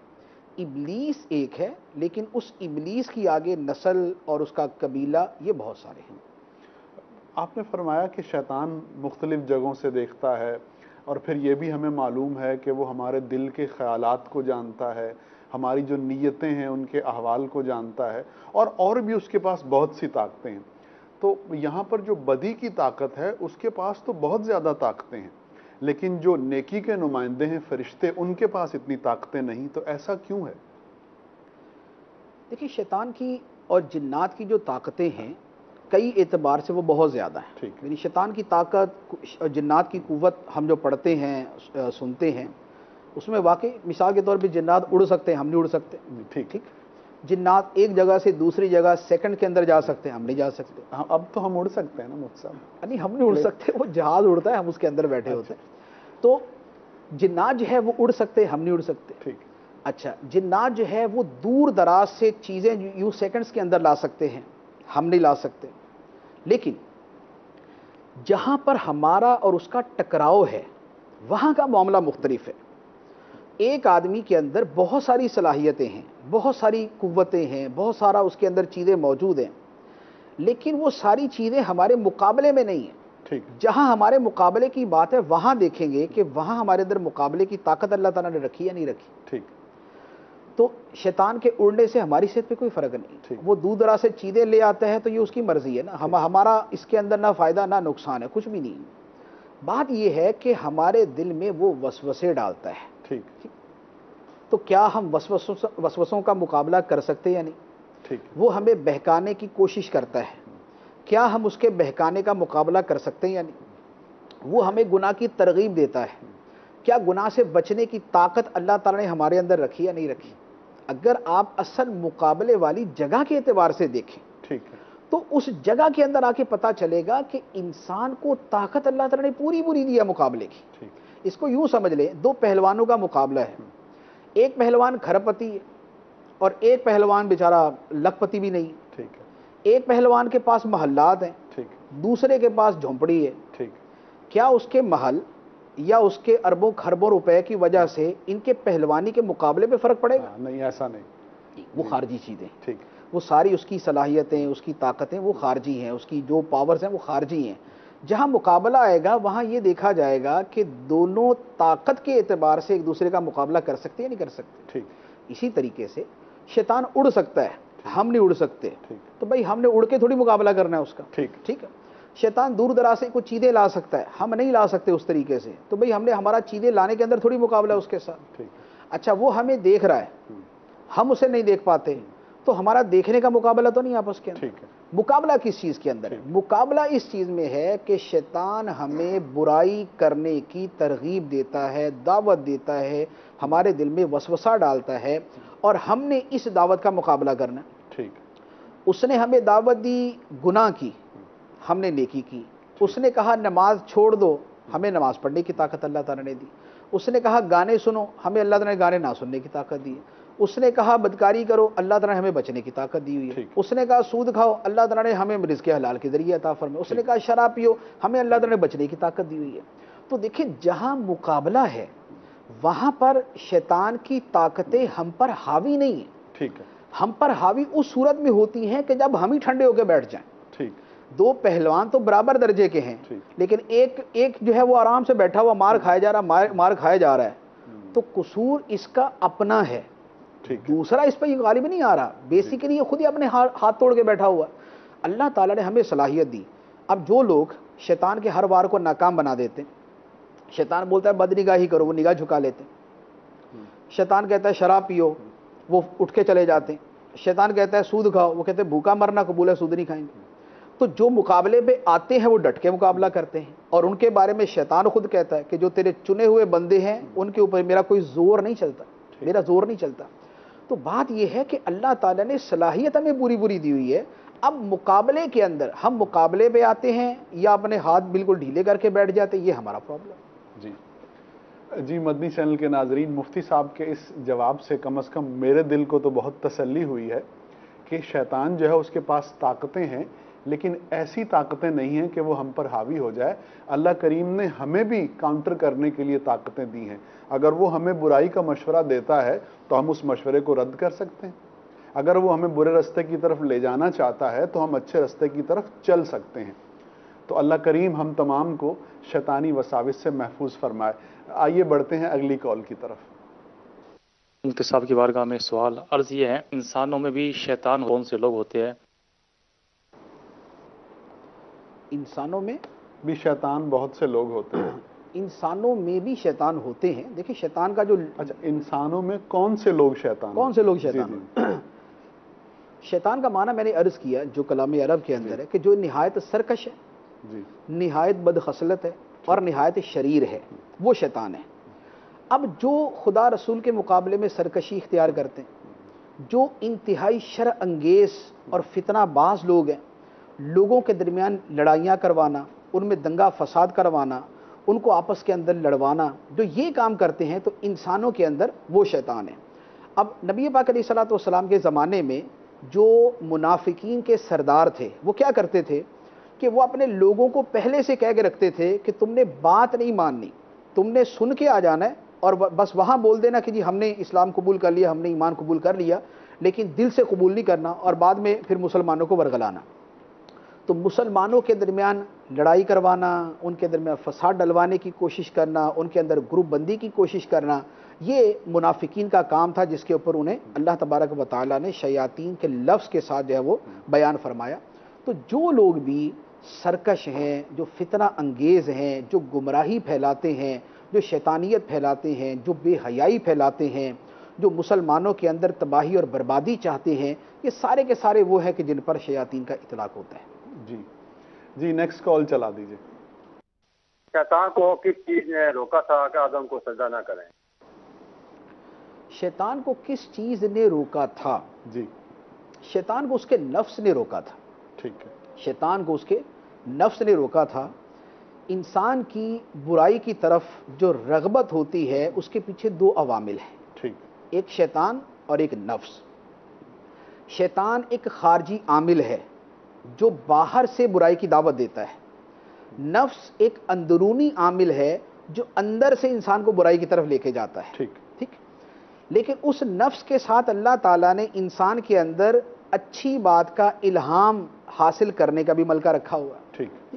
ابلیس ایک ہے لیکن اس ابلیس کی آگے نسل اور اس کا قبیلہ یہ بہت سارے ہیں. آپ نے فرمایا کہ شیطان مختلف جگہوں سے دیکھتا ہے، اور پھر یہ بھی ہمیں معلوم ہے کہ وہ ہمارے دل کے خیالات کو جانتا ہے، ہماری جو نیتیں ہیں ان کے احوال کو جانتا ہے، اور بھی اس کے پاس بہت سی طاقتیں ہیں. تو یہاں پر جو بدی کی طاقت ہے اس کے پاس تو بہت زیادہ طاقتیں ہیں، لیکن جو نیکی کے نمائندے ہیں فرشتے، ان کے پاس اتنی طاقتیں نہیں. تو ایسا کیوں ہے؟ دیکھیے شیطان کی اور جنات کی جو طاقتیں ہیں کئی اعتبار سے وہ بہت زیادہ ہیں. ٹھیک. یعنی شیطان کی طاقت اور جنات کی قوت ہم جو پڑھتے ہیں سنتے ہیں اس میں واقعی مثال کے طور پہ جنات اڑ سکتے ہیں، ہم نہیں اڑ سکتے. ٹھیک. ٹھیک. جنات ایک جگہ سے دوسری جگہ سیکنڈ کے اندر جا سکتے ہیں، ہم نہیں جا سکتے. اب تو ہم اڑ سکتے ہیں نا مفتی صاحب؟ نہیں، ہم نہیں اڑ سکتے، وہ جہاز اڑتا ہے، ہم اس کے اندر بیٹھے ہوتے ہیں. تو جنات جو ہے وہ اڑ سکتے، ہم نہیں اڑ سکتے. ٹھیک. اچھا، جنات جو ہے وہ دور دراز سے چیزیں یوں سیکنڈز کے اندر لا سکتے ہیں، ہم نہیں لا سکتے. لیکن جہاں پر ہمارا اور اس کا ٹکراؤ ہے وہاں کا معاملہ مختلف ہے. ایک آدمی کے اندر بہت ساری صلاحیتیں ہیں، بہت ساری قوتیں ہیں، بہت سارا اس کے اندر چیزیں موجود ہیں، لیکن وہ ساری چیزیں ہمارے مقابلے میں نہیں ہیں. ٹھیک. جہاں ہمارے مقابلے کی بات ہے وہاں دیکھیں گے کہ وہاں ہمارے اندر مقابلے کی طاقت اللہ تعالیٰ نے رکھی یا نہیں رکھی. ٹھیک. تو شیطان کے اڑنے سے ہماری صحت پہ کوئی فرق نہیں. وہ دور دراز سے چیزیں لے آتا ہے تو یہ اس کی مرضی ہے نا، ہمارا اس کے اندر نہ فائدہ نہ نقصان ہے، کچھ بھی نہیں. بات یہ ہے کہ ہمارے دل میں وہ وسوسے ڈالتا ہے. ٹھیک. تو کیا ہم وسوسوں کا مقابلہ کر سکتے یا نہیں؟ ٹھیک. وہ ہمیں بہکانے کی کوشش کرتا ہے، کیا ہم اس کے بہکانے کا مقابلہ کر سکتے ہیں یا نہیں؟ وہ ہمیں گناہ کی ترغیب دیتا ہے، کیا گناہ سے بچنے کی طاقت اللہ تعالیٰ نے ہمارے اندر رکھی یا نہیں رکھی؟ اگر آپ اصل مقابلے والی جگہ کے اعتبار سے دیکھیں ٹھیک ہے تو اس جگہ کے اندر آ کے پتہ چلے گا کہ انسان کو طاقت اللہ تعالیٰ نے پوری پوری دیا مقابلے کی. ٹھیک. اس کو یوں سمجھ لیں، دو پہلوانوں کا مقابلہ ہے. ایک پہلوان کھرپتی ہے اور ایک پہلوان بیچارہ لکھپتی بھی نہیں. ٹھیک ہے. ایک پہلوان کے پاس محلات ہیں، ٹھیک. دوسرے کے پاس جھونپڑی ہے. ٹھیک. کیا اس کے محل یا اس کے اربوں خربوں روپے کی وجہ سے ان کے پہلوانی کے مقابلے پہ فرق پڑے گا؟ نہیں، ایسا نہیں. وہ خارجی چیزیں، ٹھیک. وہ ساری اس کی صلاحیتیں، اس کی طاقتیں وہ خارجی ہیں، اس کی جو پاورز ہیں وہ خارجی ہیں. جہاں مقابلہ آئے گا وہاں یہ دیکھا جائے گا کہ دونوں طاقت کے اعتبار سے ایک دوسرے کا مقابلہ کر سکتے ہیں یا نہیں کر سکتے. ٹھیک. اسی طریقے سے شیطان اڑ سکتا ہے، ہم نہیں اڑ سکتے. ٹھیک. تو بھائی ہم نے اڑ کے تھوڑی مقابلہ کرنا ہے اس کا. ٹھیک. ٹھیک ہے. شیطان دور دراز سے کچھ چیزیں لا سکتا ہے، ہم نہیں لا سکتے اس طریقے سے. تو بھئی ہم نے ہمارا چیزیں لانے کے اندر تھوڑی مقابلہ ہے اس کے ساتھ. ٹھیک. اچھا، وہ ہمیں دیکھ رہا ہے، ہم اسے نہیں دیکھ پاتے، تو ہمارا دیکھنے کا مقابلہ تو نہیں آپس کے اندر. ٹھیک ہے. مقابلہ کس چیز کے اندر ہے؟ مقابلہ اس چیز میں ہے کہ شیطان ہمیں برائی کرنے کی ترغیب دیتا ہے، دعوت دیتا ہے، ہمارے دل میں وسوسہ ڈالتا ہے، اور ہم نے اس دعوت کا مقابلہ کرنا. ٹھیک. اس نے ہمیں دعوت دی گناہ کی، ہم نے نیکی کی. اس نے کہا نماز چھوڑ دو، ہمیں نماز پڑھنے کی طاقت اللہ تعالیٰ نے دی. اس نے کہا گانے سنو، ہمیں اللہ تعالیٰ نے گانے نہ سننے کی طاقت دی. اس نے کہا بدکاری کرو، اللہ تعالیٰ نے ہمیں بچنے کی طاقت دی ہوئی ہے. اس نے کہا سود کھاؤ، اللہ تعالیٰ نے ہمیں رزق حلال کے ذریعے عطا فرمائے. اس نے کہا شراب پیو، ہمیں اللہ تعالیٰ نے بچنے کی طاقت دی ہوئی ہے. تو دیکھیں جہاں مقابلہ ہے وہاں پر شیطان کی طاقتیں ہم پر حاوی نہیں ہیں. ٹھیک ہے. ہم پر حاوی اس صورت میں ہوتی ہیں کہ جب ہم ہی ٹھنڈے ہو کے بیٹھ جائیں. ٹھیک. دو پہلوان تو برابر درجے کے ہیں، لیکن ایک جو ہے وہ آرام سے بیٹھا ہوا مار کھایا جا رہا ہے. تو قصور اس کا اپنا ہے، دوسرا اس پہ یہ غالب نہیں آ رہا. بیسیکلی یہ خود ہی اپنے ہاتھ توڑ کے بیٹھا ہوا. اللہ تعالیٰ نے ہمیں صلاحیت دی. اب جو لوگ شیطان کے ہر وار کو ناکام بنا دیتے ہیں، شیطان بولتا ہے بد نگاہی کرو، وہ نگاہ جھکا لیتے ہیں. شیطان کہتا ہے شراب پیو، وہ اٹھ کے چلے جاتے ہیں. شیطان کہتا ہے سود کھاؤ، وہ کہتے ہیں بھوکا مرنا قبول ہے، سود نہیں کھائیں گے. تو جو مقابلے پہ آتے ہیں وہ ڈٹ کے مقابلہ کرتے ہیں، اور ان کے بارے میں شیطان خود کہتا ہے کہ جو تیرے چنے ہوئے بندے ہیں ان کے اوپر میرا کوئی زور نہیں چلتا، میرا زور نہیں چلتا۔ تو بات یہ ہے کہ اللہ تعالیٰ نے صلاحیت ہمیں پوری پوری دی ہوئی ہے، اب مقابلے کے اندر ہم مقابلے پہ آتے ہیں یا اپنے ہاتھ بالکل ڈھیلے کر کے بیٹھ جاتے ہیں، یہ ہمارا پرابلم۔ جی مدنی چینل کے ناظرین، مفتی صاحب کے اس جواب سے کم از کم میرے دل کو تو بہت تسلی ہوئی ہے کہ شیطان جو ہے اس کے پاس طاقتیں ہیں، لیکن ایسی طاقتیں نہیں ہیں کہ وہ ہم پر حاوی ہو جائے۔ اللہ کریم نے ہمیں بھی کاؤنٹر کرنے کے لیے طاقتیں دی ہیں۔ اگر وہ ہمیں برائی کا مشورہ دیتا ہے تو ہم اس مشورے کو رد کر سکتے ہیں، اگر وہ ہمیں برے راستے کی طرف لے جانا چاہتا ہے تو ہم اچھے راستے کی طرف چل سکتے ہیں۔ تو اللہ کریم ہم تمام کو شیطانی وساوس سے محفوظ فرمائے۔ آئیے بڑھتے ہیں اگلی کال کی طرف۔ مفتی صاحب کی بارگاہ میں سوال عرض یہ ہے، انسانوں میں بھی شیطان کون سے لوگ ہوتے ہیں؟ انسانوں میں بھی شیطان بہت سے لوگ ہوتے ہیں۔ انسانوں میں بھی شیطان ہوتے ہیں۔ دیکھیں شیطان کا جو اچھا، انسانوں میں کون سے لوگ شیطان؟ کون سے لوگ شیطان؟ شیطان کا معنی میں نے عرض کیا جو کلام عرب کے اندر ہے کہ جو نہایت سرکش ہے، نہایت بدخصلت ہے اور نہایت شریر ہے، وہ شیطان ہے۔ اب جو خدا رسول کے مقابلے میں سرکشی اختیار کرتے ہیں، جو انتہائی شر انگیز اور فتنہ باز لوگ ہیں، لوگوں کے درمیان لڑائیاں کروانا، ان میں دنگا فساد کروانا، ان کو آپس کے اندر لڑوانا، جو یہ کام کرتے ہیں تو انسانوں کے اندر وہ شیطان ہے۔ اب نبی پاک علیہ الصلوۃ والسلام کے زمانے میں جو منافقین کے سردار تھے وہ کیا کرتے تھے کہ وہ اپنے لوگوں کو پہلے سے کہہ کے رکھتے تھے کہ تم نے بات نہیں ماننی، تم نے سن کے آ جانا ہے اور بس وہاں بول دینا کہ جی ہم نے اسلام قبول کر لیا، ہم نے ایمان قبول کر لیا، لیکن دل سے قبول نہیں کرنا اور بعد میں پھر مسلمانوں کو ورگلانا۔ تو مسلمانوں کے درمیان لڑائی کروانا، ان کے درمیان فساد ڈلوانے کی کوشش کرنا، ان کے اندر گروپ بندی کی کوشش کرنا، یہ منافقین کا کام تھا، جس کے اوپر انہیں اللہ تبارک و تعالیٰ نے شیاطین کے لفظ کے ساتھ جو ہے وہ بیان فرمایا۔ تو جو لوگ بھی سرکش ہیں، جو فتنہ انگیز ہیں، جو گمراہی پھیلاتے ہیں، جو شیطانیت پھیلاتے ہیں، جو بے حیائی پھیلاتے ہیں، جو مسلمانوں کے اندر تباہی اور بربادی چاہتے ہیں، یہ سارے کے سارے وہ ہیں کہ جن پر شیاطین کا اطلاق ہوتا ہے۔ جی نیکسٹ کال چلا دیجیے۔ شیطان کو کس چیز نے روکا تھا کہ آدم کو سجدہ نہ کریں؟ شیطان کو کس چیز نے روکا تھا؟ جی شیطان کو اس کے نفس نے روکا تھا۔ ٹھیک ہے۔ شیطان کو اس کے نفس نے روکا تھا۔ انسان کی برائی کی طرف جو رغبت ہوتی ہے اس کے پیچھے دو عوامل ہیں، ٹھیک، ایک شیطان اور ایک نفس۔ شیطان ایک خارجی عامل ہے جو باہر سے برائی کی دعوت دیتا ہے، نفس ایک اندرونی عامل ہے جو اندر سے انسان کو برائی کی طرف لے کے جاتا ہے۔ ٹھیک، لیکن اس نفس کے ساتھ اللہ تعالیٰ نے انسان کے اندر اچھی بات کا الہام حاصل کرنے کا بھی ملکہ رکھا ہوا۔ ٹھیک،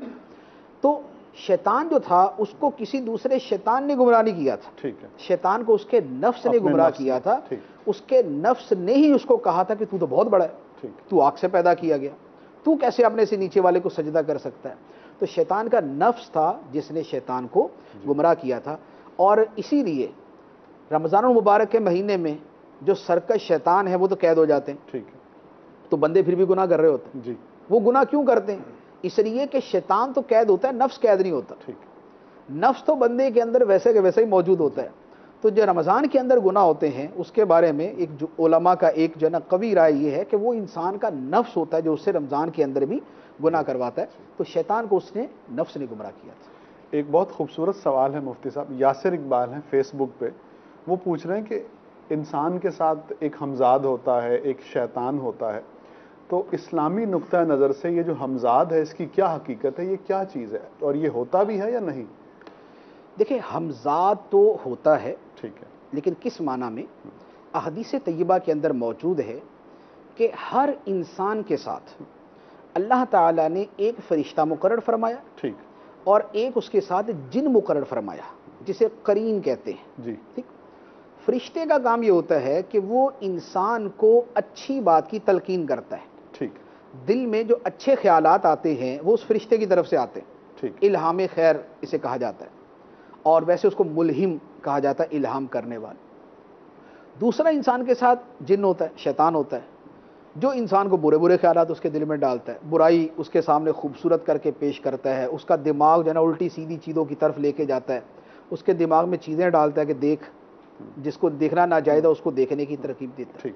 تو شیطان جو تھا اس کو کسی دوسرے شیطان نے گمراہ نہیں کیا تھا، ٹھیک ہے، شیطان کو اس کے نفس نے گمراہ کیا تھا۔ اس کے نفس نے ہی اس کو کہا تھا کہ تو بہت بڑا ہے، تو آگ سے پیدا کیا گیا، تو کیسے اپنے سے نیچے والے کو سجدہ کر سکتا ہے؟ تو شیطان کا نفس تھا جس نے شیطان کو گمراہ کیا تھا۔ اور اسی لیے رمضان المبارک کے مہینے میں جو سرکش شیطان ہے وہ تو قید ہو جاتے ہیں، ٹھیک ہے، تو بندے پھر بھی گناہ کر رہے ہوتے ہیں۔ جی، وہ گناہ کیوں کرتے ہیں؟ اس لیے کہ شیطان تو قید ہوتا ہے، نفس قید نہیں ہوتا۔ ٹھیک، نفس تو بندے کے اندر ویسے کے ویسے ہی موجود ہوتا ہے۔ تو جو رمضان کے اندر گناہ ہوتے ہیں اس کے بارے میں ایک جو علماء کا ایک جو ہے نا قوی رائے یہ ہے کہ وہ انسان کا نفس ہوتا ہے جو اسے رمضان کے اندر بھی گناہ کرواتا ہے۔ تو شیطان کو اس نے نفس نے گمراہ کیا تھا۔ ایک بہت خوبصورت سوال ہے مفتی صاحب، یاسر اقبال ہیں فیس بک پہ، وہ پوچھ رہے ہیں کہ انسان کے ساتھ ایک ہمزاد ہوتا ہے، ایک شیطان ہوتا ہے، تو اسلامی نقطہ نظر سے یہ جو ہمزاد ہے اس کی کیا حقیقت ہے، یہ کیا چیز ہے اور یہ ہوتا بھی ہے یا نہیں؟ دیکھیں ہمزاد تو ہوتا ہے، ٹھیک ہے، لیکن کس معنی میں؟ احادیث طیبہ کے اندر موجود ہے کہ ہر انسان کے ساتھ اللہ تعالیٰ نے ایک فرشتہ مقرر فرمایا، ٹھیک، اور ایک اس کے ساتھ جن مقرر فرمایا جسے قرین کہتے ہیں۔ جی، ٹھیک، فرشتے کا کام یہ ہوتا ہے کہ وہ انسان کو اچھی بات کی تلقین کرتا ہے، ٹھیک، دل میں جو اچھے خیالات آتے ہیں وہ اس فرشتے کی طرف سے آتے ہیں، ٹھیک، الہام خیر اسے کہا جاتا ہے، اور ویسے اس کو ملہم کہا جاتا ہے، الہام کرنے والا۔ دوسرا انسان کے ساتھ جن ہوتا ہے، شیطان ہوتا ہے، جو انسان کو برے برے خیالات اس کے دل میں ڈالتا ہے، برائی اس کے سامنے خوبصورت کر کے پیش کرتا ہے، اس کا دماغ جو ہے نا الٹی سیدھی چیزوں کی طرف لے کے جاتا ہے، اس کے دماغ میں چیزیں ڈالتا ہے کہ دیکھ، جس کو دیکھنا ناجائز ہے اس کو دیکھنے کی ترغیب دیتا ہے۔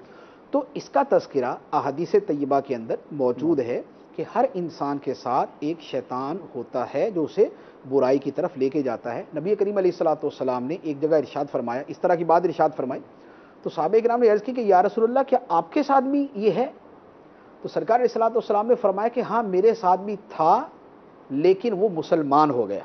تو اس کا تذکرہ احادیث طیبہ کے اندر موجود ہے کہ ہر انسان کے ساتھ ایک شیطان ہوتا ہے جو اسے برائی کی طرف لے کے جاتا ہے۔ نبی کریم علیہ الصلوۃ والسلام نے ایک جگہ ارشاد فرمایا، اس طرح کی بات ارشاد فرمائی، تو صحابہ کرام نے عرض کی کہ یا رسول اللہ کیا آپ کے ساتھ بھی یہ ہے؟ تو سرکار علیہ الصلوۃ والسلام نے فرمایا کہ ہاں میرے ساتھ بھی تھا، لیکن وہ مسلمان ہو گیا،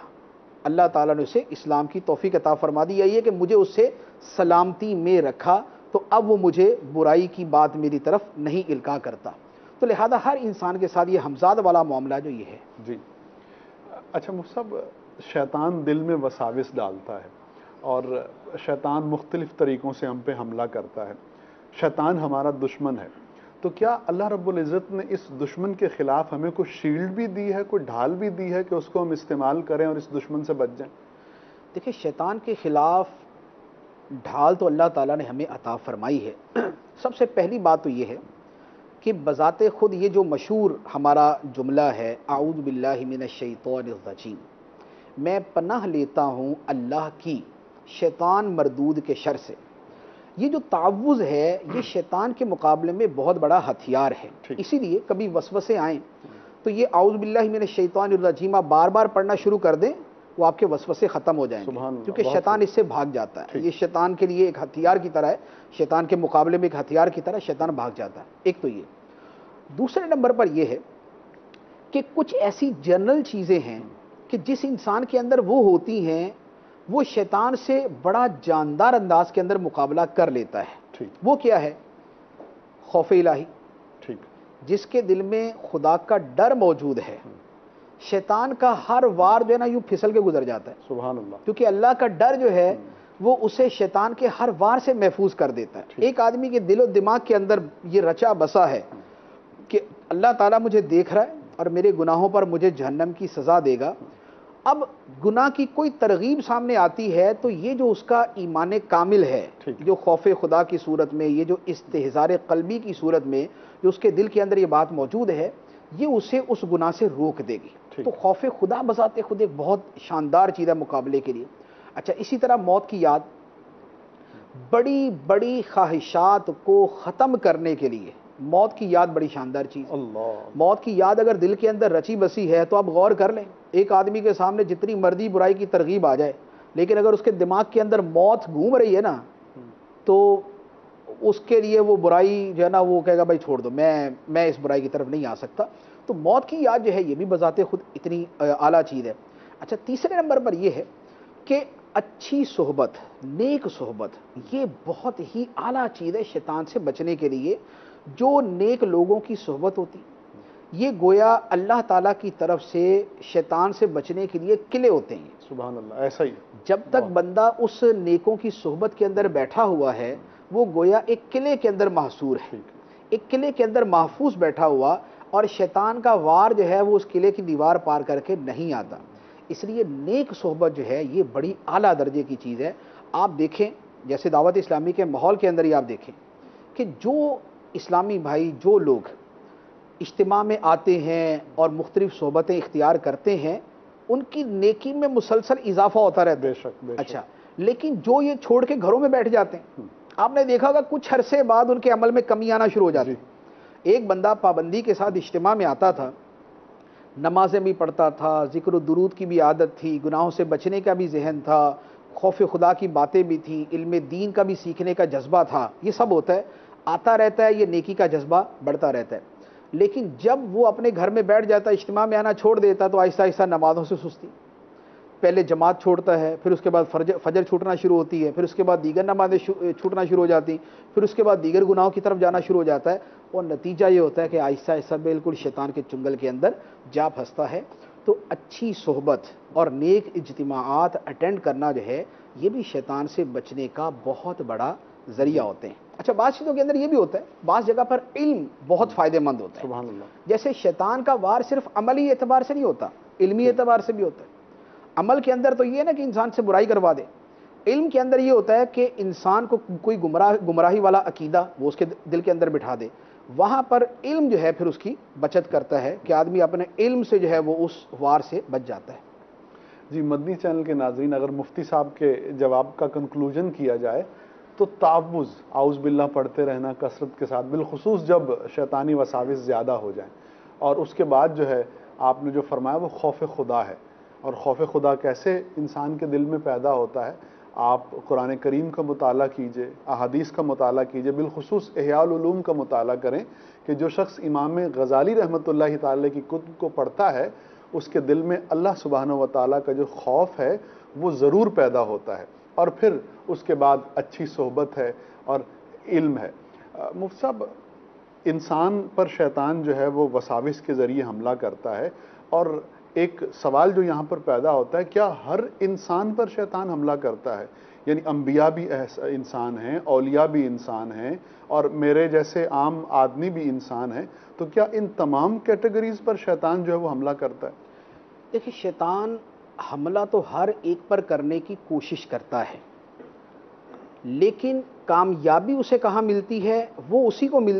اللہ تعالیٰ نے اسے اسلام کی توفیق عطا فرما دی، یہ کہ مجھے اس سے سلامتی میں رکھا، تو اب وہ مجھے برائی کی بات میری طرف نہیں القاء کرتا۔ تو لہذا ہر انسان کے ساتھ یہ ہمزاد والا معاملہ جو یہ ہے۔ جی اچھا مفتی صاحب، شیطان دل میں وساوس ڈالتا ہے اور شیطان مختلف طریقوں سے ہم پہ حملہ کرتا ہے، شیطان ہمارا دشمن ہے، تو کیا اللہ رب العزت نے اس دشمن کے خلاف ہمیں کوئی شیلڈ بھی دی ہے، کوئی ڈھال بھی دی ہے کہ اس کو ہم استعمال کریں اور اس دشمن سے بچ جائیں؟ دیکھیں شیطان کے خلاف ڈھال تو اللہ تعالیٰ نے ہمیں عطا فرمائی ہے۔ سب سے پہلی بات تو یہ ہے کہ بذات خود یہ جو مشہور ہمارا جملہ ہے اعوذ باللہ من الشیطان الرجیم، میں پناہ لیتا ہوں اللہ کی شیطان مردود کے شر سے، یہ جو تعوذ ہے یہ شیطان کے مقابلے میں بہت بڑا ہتھیار ہے۔ اسی لیے کبھی وسوسے آئیں تو یہ اعوذ باللہ من الشیطان الرجیم آپ بار بار پڑھنا شروع کر دیں، وہ آپ کے وسوسے ختم ہو جائیں گے، کیونکہ شیطان اس سے بھاگ جاتا ہے۔ یہ شیطان کے لیے ایک ہتھیار کی طرح ہے، شیطان کے مقابلے میں ایک ہتھیار کی طرح شیطان بھاگ جاتا ہے۔ ایک تو یہ، دوسرے نمبر پر یہ ہے کہ کچھ ایسی جنرل چیزیں ہیں کہ جس انسان کے اندر وہ ہوتی ہیں وہ شیطان سے بڑا جاندار انداز کے اندر مقابلہ کر لیتا ہے۔ وہ کیا ہے؟ خوف الہی، جس کے دل میں خدا کا ڈر موجود ہے، شیطان کا ہر وار جو ہے نا یوں پھسل کے گزر جاتا ہے، سبحان اللہ، کیونکہ اللہ کا ڈر جو ہے وہ اسے شیطان کے ہر وار سے محفوظ کر دیتا ہے۔ ایک آدمی کے دل و دماغ کے اندر یہ رچا بسا ہے کہ اللہ تعالیٰ مجھے دیکھ رہا ہے اور میرے گناہوں پر مجھے جہنم کی سزا دے گا۔ اب گناہ کی کوئی ترغیب سامنے آتی ہے تو یہ جو اس کا ایمان کامل ہے، جو خوف خدا کی صورت میں، یہ جو استحضار قلبی کی صورت میں جو اس کے دل کے اندر یہ بات موجود ہے، یہ اسے اس گناہ سے روک دے گی۔ تو خوف خدا بذات خود ایک بہت شاندار چیز ہے مقابلے کے لیے۔ اچھا اسی طرح موت کی یاد، بڑی بڑی خواہشات کو ختم کرنے کے لیے موت کی یاد بڑی شاندار چیز ہے۔ موت کی یاد اگر دل کے اندر رچی بسی ہے تو آپ غور کر لیں، ایک آدمی کے سامنے جتنی مرضی برائی کی ترغیب آ جائے، لیکن اگر اس کے دماغ کے اندر موت گھوم رہی ہے نا تو اس کے لیے وہ برائی جو ہے نا وہ کہے گا بھائی چھوڑ دو، میں اس برائی کی طرف نہیں آ سکتا۔ تو موت کی یاد جو ہے یہ بھی بذات خود اتنی اعلیٰ چیز ہے۔ اچھا تیسرے نمبر پر یہ ہے کہ اچھی صحبت، نیک صحبت، یہ بہت ہی اعلیٰ چیز ہے شیطان سے بچنے کے لیے۔ جو نیک لوگوں کی صحبت ہوتی یہ گویا اللہ تعالیٰ کی طرف سے شیطان سے بچنے کے لیے قلعے ہوتے ہیں۔ سبحان اللہ، ایسا ہی جب تک بندہ اس نیکوں کی صحبت کے اندر بیٹھا ہوا ہے وہ گویا ایک قلعے کے اندر محصور ہے، ایک قلعے کے اندر محفوظ بیٹھا ہوا، اور شیطان کا وار جو ہے وہ اس قلعے کی دیوار پار کر کے نہیں آتا۔ اس لیے نیک صحبت جو ہے یہ بڑی اعلیٰ درجے کی چیز ہے۔ آپ دیکھیں جیسے دعوت اسلامی کے ماحول کے اندر ہی آپ دیکھیں کہ جو اسلامی بھائی، جو لوگ اجتماع میں آتے ہیں اور مختلف صحبتیں اختیار کرتے ہیں ان کی نیکی میں مسلسل اضافہ ہوتا رہتا ہے۔ بے شک۔ اچھا لیکن جو یہ چھوڑ کے گھروں میں بیٹھ جاتے ہیں، آپ نے دیکھا ہوگا کچھ عرصے بعد ان کے عمل میں کمی آنا شروع ہو جاتی ہے۔ ایک بندہ پابندی کے ساتھ اجتماع میں آتا تھا، نمازیں بھی پڑھتا تھا، ذکر و درود کی بھی عادت تھی، گناہوں سے بچنے کا بھی ذہن تھا، خوف خدا کی باتیں بھی تھیں، علم دین کا بھی سیکھنے کا جذبہ تھا، یہ سب ہوتا ہے، آتا رہتا ہے، یہ نیکی کا جذبہ بڑھتا رہتا ہے۔ لیکن جب وہ اپنے گھر میں بیٹھ جاتا ہے، اجتماع میں آنا چھوڑ دیتا تو آہستہ آہستہ نمازوں سے سستی، پہلے جماعت چھوڑتا ہے، پھر اس کے بعد فجر چھوٹنا شروع ہوتی ہے، پھر اس کے بعد دیگر نمازیں چھوٹنا شروع ہو جاتی، پھر اس کے بعد دیگر گناہوں کی طرف جانا شروع ہو جاتا ہے، اور نتیجہ یہ ہوتا ہے کہ آہستہ آہستہ بالکل شیطان کے چنگل کے اندر جا پھنستا ہے۔ تو اچھی صحبت اور نیک اجتماعات اٹینڈ کرنا جو ہے یہ بھی شیطان سے بچنے کا بہت بڑا ذریعہ ہوتے ہیں۔ اچھا بعض چیزوں کے اندر یہ بھی ہوتا ہے، بعض جگہ پر علم بہت فائدہ مند ہوتا ہے۔ سبحان اللہ، جیسے شیطان کا وار صرف عملی اعتبار سے نہیں ہوتا، علمی اعتبار سے بھی ہوتا ہے۔ عمل کے اندر تو یہ ہے نا کہ انسان سے برائی کروا دے، علم کے اندر یہ ہوتا ہے کہ انسان کو کوئی گمراہی والا عقیدہ وہ اس کے دل کے اندر بٹھا دے، وہاں پر علم جو ہے پھر اس کی بچت کرتا ہے کہ آدمی اپنے علم سے جو ہے وہ اس وار سے بچ جاتا ہے۔ جی، مدنی چینل کے ناظرین، اگر مفتی صاحب کے جواب کا کنکلوژن کیا جائے تو تعوذ، اعوذ باللہ پڑھتے رہنا کثرت کے ساتھ، بالخصوص جب شیطانی وساوس زیادہ ہو جائیں، اور اس کے بعد جو ہے آپ نے جو فرمایا وہ خوف خدا ہے۔ اور خوف خدا کیسے انسان کے دل میں پیدا ہوتا ہے؟ آپ قرآن کریم کا مطالعہ کیجئے، احادیث کا مطالعہ کیجئے، بالخصوص احیاء العلوم کا مطالعہ کریں کہ جو شخص امام غزالی رحمۃ اللہ تعالی کی کتب کو پڑھتا ہے اس کے دل میں اللہ سبحانہ و تعالیٰ کا جو خوف ہے وہ ضرور پیدا ہوتا ہے، اور پھر اس کے بعد اچھی صحبت ہے اور علم ہے۔ مفتی صاحب، انسان پر شیطان جو ہے وہ وساوس کے ذریعے حملہ کرتا ہے، اور ایک سوال جو یہاں پر پیدا ہوتا ہے، کیا ہر انسان پر شیطان حملہ کرتا ہے؟ یعنی انبیاء بھی انسان ہیں، اولیاء بھی انسان ہیں، اور میرے جیسے عام آدمی بھی انسان ہیں، تو کیا ان تمام کیٹیگریز پر شیطان جو ہے وہ حملہ کرتا ہے؟ دیکھیں، شیطان حملہ تو ہر ایک پر کرنے کی کوشش کرتا ہے، لیکن کامیابی اسے کہاں ملتی ہے؟ وہ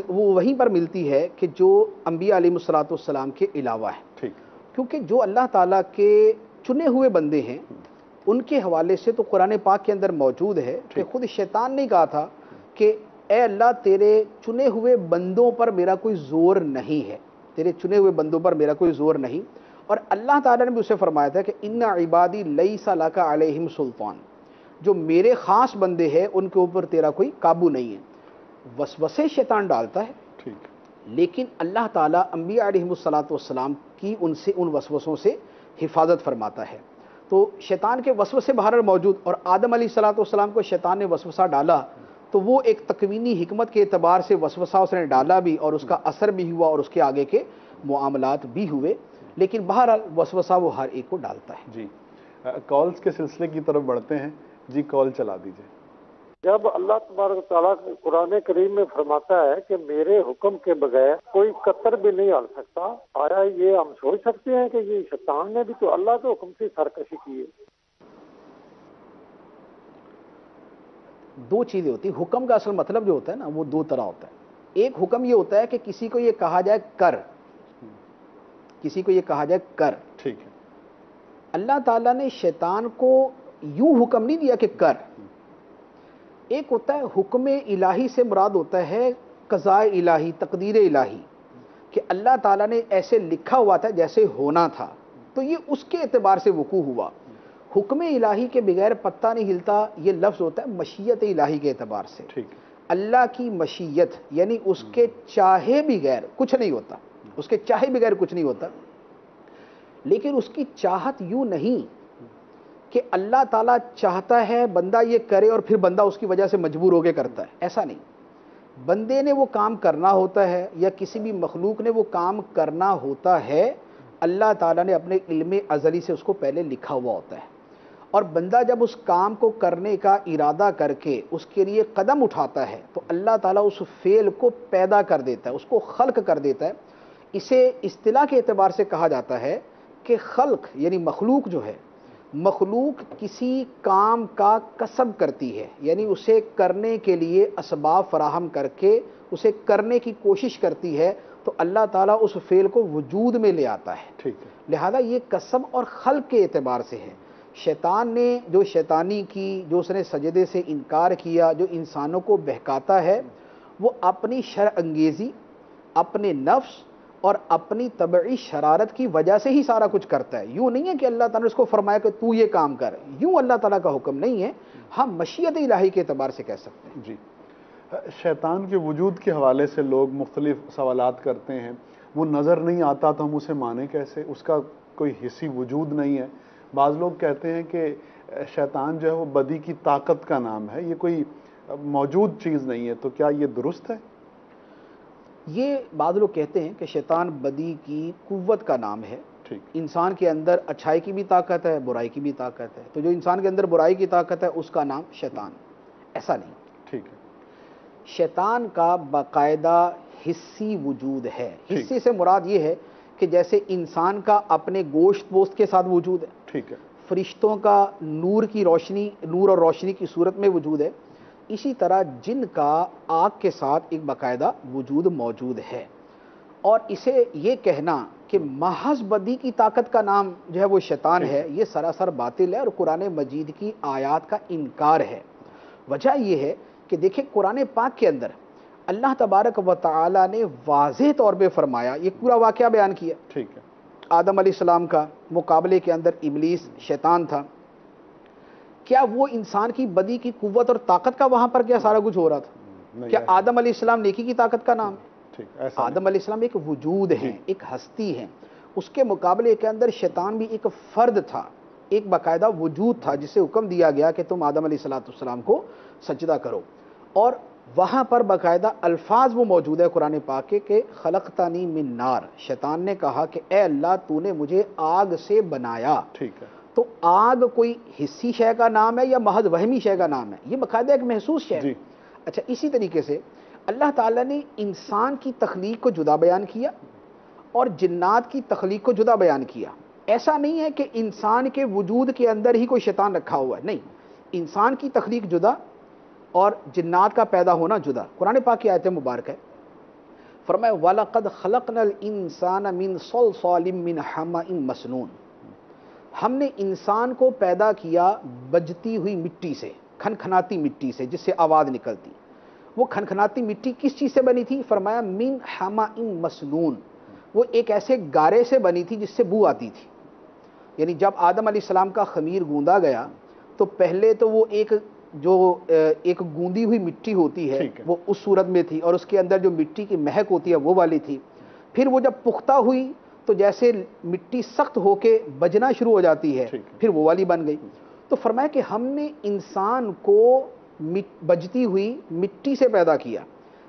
وہ وہیں پر ملتی ہے کہ جو انبیاء علیہ الصلوۃ والسلام کے علاوہ ہے۔ ٹھیک، کیونکہ جو اللہ تعالیٰ کے چنے ہوئے بندے ہیں ان کے حوالے سے تو قرآن پاک کے اندر موجود ہے کہ خود شیطان نے کہا تھا کہ اے اللہ، تیرے چنے ہوئے بندوں پر میرا کوئی زور نہیں ہے، تیرے چنے ہوئے بندوں پر میرا کوئی زور نہیں۔ اور اللہ تعالیٰ نے بھی اسے فرمایا تھا کہ ان عبادی لیس لک علیہم سلطان، جو میرے خاص بندے ہیں ان کے اوپر تیرا کوئی قابو نہیں ہے۔ وسوسے شیطان ڈالتا ہے، ٹھیک، لیکن اللہ تعالیٰ انبیاء علیہ الصلوۃ والسلام کی ان وسوسوں سے حفاظت فرماتا ہے۔ تو شیطان کے وسوسے بہرحال موجود، اور آدم علیہ الصلوۃ والسلام کو شیطان نے وسوسہ ڈالا تو وہ ایک تکوینی حکمت کے اعتبار سے وسوسہ اس نے ڈالا بھی، اور اس کا اثر بھی ہوا، اور اس کے آگے کے معاملات بھی ہوئے، لیکن بہرحال وسوسہ وہ ہر ایک کو ڈالتا ہے۔ جی، کالز کے سلسلے کی طرف بڑھتے ہیں۔ جی، کال چلا دیجئے۔ جب اللہ تبارک تعالیٰ قرآن کریم میں فرماتا ہے کہ میرے حکم کے بغیر کوئی قطر بھی نہیں ہل سکتا، آیا یہ ہم سوچ سکتے ہیں کہ یہ شیطان نے بھی تو اللہ کے حکم سے سرکشی کی ہے؟ دو چیزیں ہوتی ہیں۔ حکم کا اصل مطلب جو ہوتا ہے نا وہ دو طرح ہوتا ہے۔ ایک حکم یہ ہوتا ہے کہ کسی کو یہ کہا جائے کر، کسی کو یہ کہا جائے کر۔ ٹھیک ہے، اللہ تعالیٰ نے شیطان کو یوں حکم نہیں دیا کہ کر۔ ایک ہوتا ہے حکم الہی، سے مراد ہوتا ہے قضاء الہی، تقدیر الہی، کہ اللہ تعالیٰ نے ایسے لکھا ہوا تھا جیسے ہونا تھا، تو یہ اس کے اعتبار سے وقوع ہوا۔ حکم الہی کے بغیر پتہ نہیں ہلتا، یہ لفظ ہوتا ہے مشیت الہی کے اعتبار سے۔ ٹھیک ہے، اللہ کی مشیت یعنی اس کے چاہے بغیر کچھ نہیں ہوتا، اس کے چاہے بغیر کچھ نہیں ہوتا۔ لیکن اس کی چاہت یوں نہیں کہ اللہ تعالیٰ چاہتا ہے بندہ یہ کرے اور پھر بندہ اس کی وجہ سے مجبور ہو کے کرتا ہے، ایسا نہیں۔ بندے نے وہ کام کرنا ہوتا ہے، یا کسی بھی مخلوق نے وہ کام کرنا ہوتا ہے، اللہ تعالیٰ نے اپنے علم ازلی سے اس کو پہلے لکھا ہوا ہوتا ہے، اور بندہ جب اس کام کو کرنے کا ارادہ کر کے اس کے لیے قدم اٹھاتا ہے تو اللہ تعالیٰ اس فعل کو پیدا کر دیتا ہے، اس کو خلق کر دیتا ہے۔ اسے اصطلاح کے اعتبار سے کہا جاتا ہے کہ خلق یعنی مخلوق جو ہے، مخلوق کسی کام کا کسب کرتی ہے، یعنی اسے کرنے کے لیے اسباب فراہم کر کے اسے کرنے کی کوشش کرتی ہے، تو اللہ تعالیٰ اس فعل کو وجود میں لے آتا ہے۔ ٹھیک ہے، لہذا یہ کسب اور خلق کے اعتبار سے ہے۔ شیطان نے جو شیطانی کی، جو اس نے سجدے سے انکار کیا، جو انسانوں کو بہکاتا ہے، وہ اپنی شر انگیزی، اپنے نفس اور اپنی طبعی شرارت کی وجہ سے ہی سارا کچھ کرتا ہے۔ یوں نہیں ہے کہ اللہ تعالیٰ نے اس کو فرمایا کہ تو یہ کام کر، یوں اللہ تعالیٰ کا حکم نہیں ہے۔ ہم مشیت الہی کے اعتبار سے کہہ سکتے ہیں۔ جی، شیطان کے وجود کے حوالے سے لوگ مختلف سوالات کرتے ہیں۔ وہ نظر نہیں آتا تو ہم اسے مانیں کیسے؟ اس کا کوئی حصی وجود نہیں ہے۔ بعض لوگ کہتے ہیں کہ شیطان جو ہے وہ بدی کی طاقت کا نام ہے، یہ کوئی موجود چیز نہیں ہے، تو کیا یہ درست ہے؟ یہ بعض لوگ کہتے ہیں کہ شیطان بدی کی قوت کا نام ہے۔ ٹھیک، انسان کے اندر اچھائی کی بھی طاقت ہے، برائی کی بھی طاقت ہے، تو جو انسان کے اندر برائی کی طاقت ہے اس کا نام شیطان، ایسا نہیں۔ ٹھیک ہے، شیطان کا باقاعدہ حصی وجود ہے۔ حصے سے مراد یہ ہے کہ جیسے انسان کا اپنے گوشت پوست کے ساتھ وجود ہے، ٹھیک ہے، فرشتوں کا نور کی روشنی، نور اور روشنی کی صورت میں وجود ہے، اسی طرح جن کا آگ کے ساتھ ایک باقاعدہ وجود موجود ہے، اور اسے یہ کہنا کہ محض بدی کی طاقت کا نام جو ہے وہ شیطان ہے، یہ سراسر باطل ہے اور قرآن مجید کی آیات کا انکار ہے۔ وجہ یہ ہے کہ دیکھیں قرآن پاک کے اندر اللہ تبارک و تعالی نے واضح طور پہ فرمایا، یہ پورا واقعہ بیان کیا، ٹھیک ہے، آدم علیہ السلام کا مقابلے کے اندر ابلیس شیطان تھا، کیا وہ انسان کی بدی کی قوت اور طاقت کا وہاں پر کیا سارا کچھ ہو رہا تھا؟ نہیں کیا ایسا- آدم علیہ السلام نیکی کی طاقت کا نام ہے؟ ٹھیک، ایسا نہیں۔ آدم علیہ السلام ایک وجود ہے، ایک ہستی ہے، اس کے مقابلے کے اندر شیطان بھی ایک فرد تھا، ایک باقاعدہ وجود تھا جسے حکم دیا گیا کہ تم آدم علیہ السلام کو سجدہ کرو، اور وہاں پر باقاعدہ الفاظ وہ موجود ہے قرآن پاک کے کہ خلقتنی من نار، شیطان نے کہا کہ اے اللہ تو نے مجھے آگ سے بنایا۔ ٹھیک ہے، تو آگ کوئی حسی شے کا نام ہے یا محض وہمی شے کا نام ہے؟ یہ باقاعدہ ایک محسوس شے ہے۔ جی اچھا، اسی طریقے سے اللہ تعالیٰ نے انسان کی تخلیق کو جدا بیان کیا اور جنات کی تخلیق کو جدا بیان کیا۔ ایسا نہیں ہے کہ انسان کے وجود کے اندر ہی کوئی شیطان رکھا ہوا ہے، نہیں، انسان کی تخلیق جدا اور جنات کا پیدا ہونا جدا۔ قرآن پاک کی آیت مبارک ہے، فرمایا وَلَقَدْ خَلَقْنَا الْإِنسَانَ مِنْ صَلْصَالٍ مِّنْ حَمَإٍ مَسْنُونٍ، ہم نے انسان کو پیدا کیا بجتی ہوئی مٹی سے، کھنکھناتی مٹی سے جس سے آواز نکلتی۔ وہ کھنکھناتی مٹی کس چیز سے بنی تھی؟ فرمایا من حمأ مسنون، وہ ایک ایسے گارے سے بنی تھی جس سے بو آتی تھی۔ یعنی جب آدم علیہ السلام کا خمیر گوندا گیا تو پہلے تو وہ ایک گوندی ہوئی مٹی ہوتی ہے ٹھیک ہے، وہ اس صورت میں تھی، اور اس کے اندر جو مٹی کی مہک ہوتی ہے وہ والی تھی۔ پھر وہ جب پختہ ہوئی تو جیسے مٹی سخت ہو کے بجنا شروع ہو جاتی ہے، ٹھیک ہے، پھر وہ والی بن گئی۔ تو فرمایا کہ ہم نے انسان کو بجتی ہوئی مٹی سے پیدا کیا۔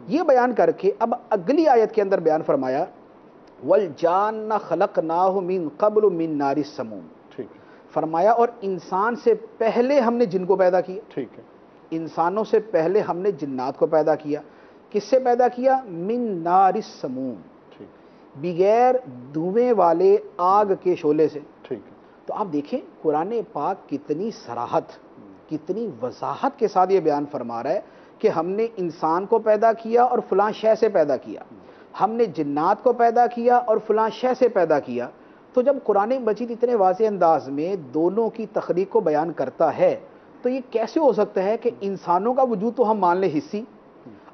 یہ بیان کر کے اب اگلی آیت کے اندر بیان فرمایا وَالْجَانَّ خَلَقْنَاهُ مِن قَبْلُ مِن نَارِ السَّمُومِ، ٹھیک ہے، فرمایا اور انسان سے پہلے ہم نے جن کو پیدا کیا، ٹھیک ہے، انسانوں سے پہلے ہم نے جنات کو پیدا کیا۔ کس سے پیدا کیا؟ من نار السموم، ٹھیک، بغیر دھویں والے آگ کے شعلے سے۔ ٹھیک ہے، تو آپ دیکھیں قرآن پاک کتنی صراحت، کتنی وضاحت کے ساتھ یہ بیان فرما رہا ہے کہ ہم نے انسان کو پیدا کیا اور فلاں شے سے پیدا کیا، ہم نے جنات کو پیدا کیا اور فلاں شے سے پیدا کیا۔ تو جب قرآن مجید اتنے واضح انداز میں دونوں کی تخلیق کو بیان کرتا ہے تو یہ کیسے ہو سکتا ہے کہ انسانوں کا وجود تو ہم مان لیں حصی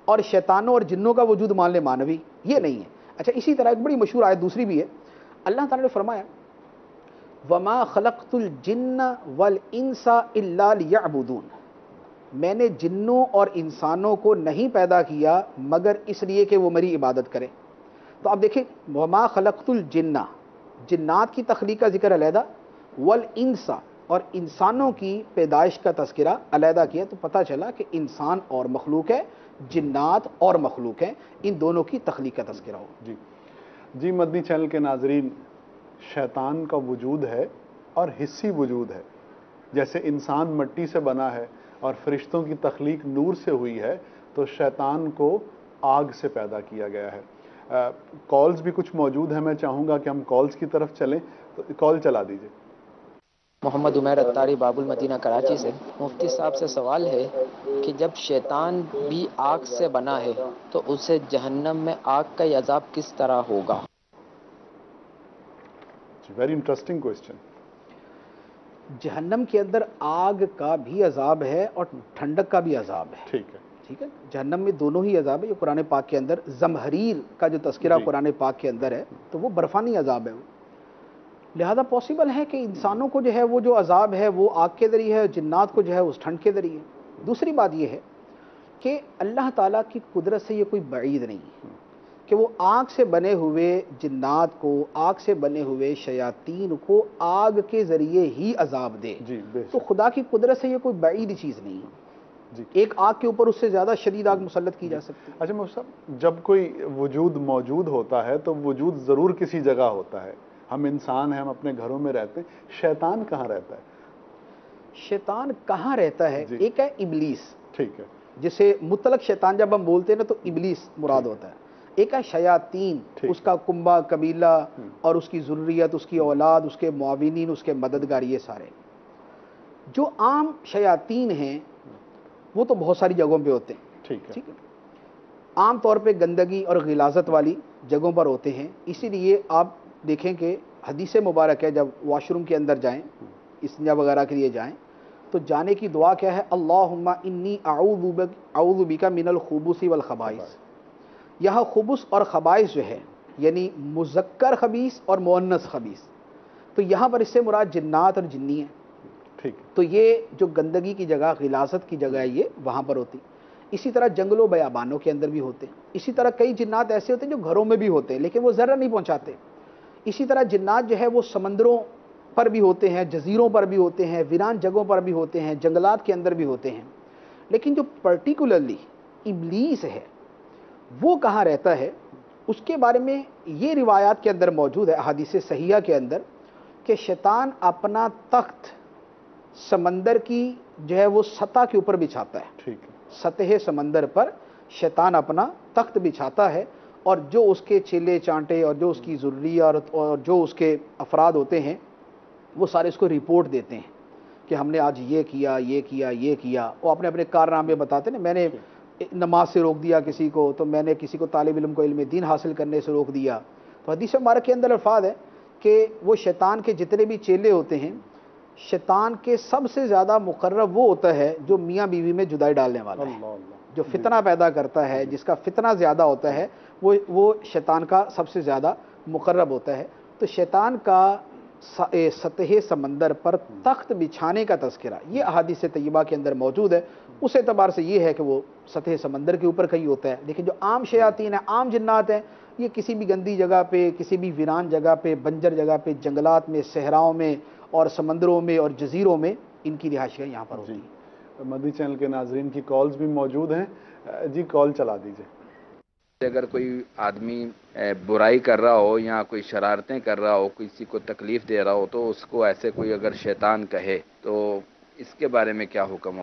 اور شیطانوں اور جنوں کا وجود مان لیں مانوی؟ یہ نہیں ہے۔ اچھا، اسی طرح ایک بڑی مشہور آیت دوسری بھی ہے، اللہ تعالیٰ نے فرمایا وَمَا خَلَقْتُ الْجِنَّ وَالْإِنسَ إِلَّا لِيَعْبُدُونَ، میں نے جنوں اور انسانوں کو نہیں پیدا کیا مگر اس لیے کہ وہ میری عبادت کریں۔ تو اب دیکھیں وَمَا خَلَقْتُ الْجِنَّ، جنات کی تخلیق کا ذکر علیحدہ، وَالْإِنسَ اور انسانوں کی پیدائش کا تذکرہ علیحدہ کیا، تو پتہ چلا کہ انسان اور مخلوق ہے، جنات اور مخلوق ہیں، ان دونوں کی تخلیق کا تذکرہ ہو۔ جی مدنی چینل کے ناظرین، شیطان کا وجود ہے اور حصی وجود ہے۔ جیسے انسان مٹی سے بنا ہے اور فرشتوں کی تخلیق نور سے ہوئی ہے، تو شیطان کو آگ سے پیدا کیا گیا ہے۔ کالز بھی کچھ موجود ہیں، میں چاہوں گا کہ ہم کالز کی طرف چلیں، تو کال چلا دیجئے۔ محمد عمیر اتاری باب المدینہ کراچی سے۔ مفتی صاحب سے سوال ہے کہ جب شیطان بھی آگ سے بنا ہے تو اسے جہنم میں آگ کا عذاب کس طرح ہوگا؟ Very interesting question. جہنم کے اندر آگ کا بھی عذاب ہے اور ٹھنڈک کا بھی عذاب ہے، ٹھیک ہے، ٹھیک ہے، جہنم میں دونوں ہی عذاب ہے۔ یہ قرآن پاک کے اندر زمہریر کا جو تذکرہ جی، قرآن پاک کے اندر ہے تو وہ برفانی عذاب ہے، وہ لہذا پاسبل ہے کہ انسانوں کو جو ہے وہ جو عذاب ہے وہ آگ کے ذریعے ہے، جنات کو جو ہے اس ٹھنڈ کے ذریعے۔ دوسری بات یہ ہے کہ اللہ تعالیٰ کی قدرت سے یہ کوئی بعید نہیں ہے کہ وہ آگ سے بنے ہوئے جنات کو، آگ سے بنے ہوئے شیاطین کو آگ کے ذریعے ہی عذاب دے۔ جی بے تو شک، خدا کی قدرت سے یہ کوئی بعید چیز نہیں ہے، جی۔ ایک آگ کے اوپر اس سے زیادہ شدید آگ مسلط کی جا سکتی ہے۔ اچھا مفتی صاحب، جب کوئی وجود موجود ہوتا ہے تو وجود ضرور کسی جگہ ہوتا ہے۔ ہم انسان ہیں، ہم اپنے گھروں میں رہتے ہیں، شیطان کہاں رہتا ہے؟ شیطان کہاں رہتا ہے؟ جی، ایک ہے ابلیس، ٹھیک ہے، جسے مطلق شیطان جب ہم بولتے ہیں نا تو ابلیس مراد ہوتا ہے۔ ایک ہے شیاطین، ٹھیک اس کا کنبہ قبیلہ اور اس کی ذریت، اس کی اولاد، اس کے معاونین، اس کے مددگار، یہ سارے جو عام شیاطین ہیں وہ تو بہت ساری جگہوں پہ ہوتے ہیں، ٹھیک ہے، عام طور پہ گندگی اور غلاظت والی جگہوں پر ہوتے ہیں. اسی لیے آپ دیکھیں کہ حدیث مبارک ہے جب واش روم کے اندر جائیں، استنجا وغیرہ کے لیے جائیں تو جانے کی دعا کیا ہے؟ اللہم انی اعوذ بک من الخبث والخبائث. یہاں خبث اور خبائث جو ہے یعنی مذکر خبیث اور مؤنث خبیث، تو یہاں پر اس سے مراد جنات اور جنی ہیں. ٹھیک تو یہ جو گندگی کی جگہ، غلاظت کی جگہ ہے، یہ وہاں پر ہوتی. اسی طرح جنگل و بیابانوں کے اندر بھی ہوتے ہیں. اسی طرح کئی جنات ایسے ہوتے ہیں جو گھروں میں بھی ہوتے ہیں لیکن وہ ضرر نہیں پہنچاتے. اسی طرح جنات جو ہے وہ سمندروں پر بھی ہوتے ہیں، جزیروں پر بھی ہوتے ہیں، ویران جگہوں پر بھی ہوتے ہیں، جنگلات کے اندر بھی ہوتے ہیں. لیکن جو پرٹیکولرلی ابلیس ہے وہ کہاں رہتا ہے، اس کے بارے میں یہ روایات کے اندر موجود ہے، احادیث صحیحہ کے اندر، کہ شیطان اپنا تخت سمندر کی جو ہے وہ سطح کے اوپر بچھاتا ہے. ٹھیک ہے، سطح سمندر پر شیطان اپنا تخت بچھاتا ہے، اور جو اس کے چیلے چانٹے اور جو اس کی ذریہ اور جو اس کے افراد ہوتے ہیں وہ سارے اس کو رپورٹ دیتے ہیں کہ ہم نے آج یہ کیا، یہ کیا، یہ کیا. وہ اپنے اپنے کارنامے بتاتے ہیں. میں نے نماز سے روک دیا کسی کو، تو میں نے کسی کو طالب علم کو علم دین حاصل کرنے سے روک دیا. تو حدیث مبارک کے اندر الفاظ ہے کہ وہ شیطان کے جتنے بھی چیلے ہوتے ہیں، شیطان کے سب سے زیادہ مقرب وہ ہوتا ہے جو میاں بیوی میں جدائی ڈالنے والا ہے، جو فتنہ پیدا کرتا ہے، جس کا فتنہ زیادہ ہوتا ہے، وہ شیطان کا سب سے زیادہ مقرب ہوتا ہے. تو شیطان کا سطح سمندر پر تخت بچھانے کا تذکرہ یہ احادیث طیبہ کے اندر موجود ہے. اس اعتبار سے یہ ہے کہ وہ سطح سمندر کے اوپر کہیں ہوتا ہے. لیکن جو عام شیاطین ہیں، عام جنات ہیں، یہ کسی بھی گندی جگہ پہ، کسی بھی ویران جگہ پہ، بنجر جگہ پہ، جنگلات میں، صحراؤں میں اور سمندروں میں اور جزیروں میں ان کی رہائش گاہ یہاں پر ہوتی ہیں. مدنی چینل کے ناظرین کی کالز بھی موجود ہیں. جی کال چلا دیجیے. اگر کوئی آدمی برائی کر رہا ہو یا کوئی شرارتیں کر رہا ہو، کسی کو تکلیف دے رہا ہو، تو اس کو ایسے کوئی اگر شیطان کہے تو اس کے بارے میں کیا حکم ہو؟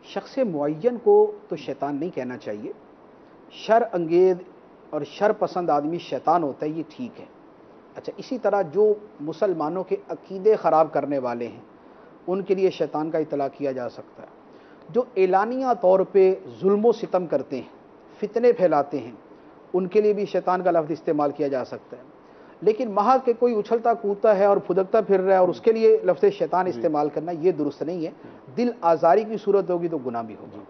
شخص معین کو تو شیطان نہیں کہنا چاہیے. شر انگیز اور شر پسند آدمی شیطان ہوتا ہے، یہ ٹھیک ہے. اچھا، اسی طرح جو مسلمانوں کے عقیدے خراب کرنے والے ہیں ان کے لیے شیطان کا اطلاق کیا جا سکتا ہے. جو اعلانیہ طور پہ ظلم و ستم کرتے ہیں، فتنے پھیلاتے ہیں، ان کے لیے بھی شیطان کا لفظ استعمال کیا جا سکتا ہے. لیکن محض کہ کوئی اچھلتا کودتا ہے اور پھدکتا پھر رہا ہے اور اس کے لیے لفظ شیطان استعمال کرنا یہ درست نہیں ہے. دل آزاری کی صورت ہوگی تو گناہ بھی ہوگا.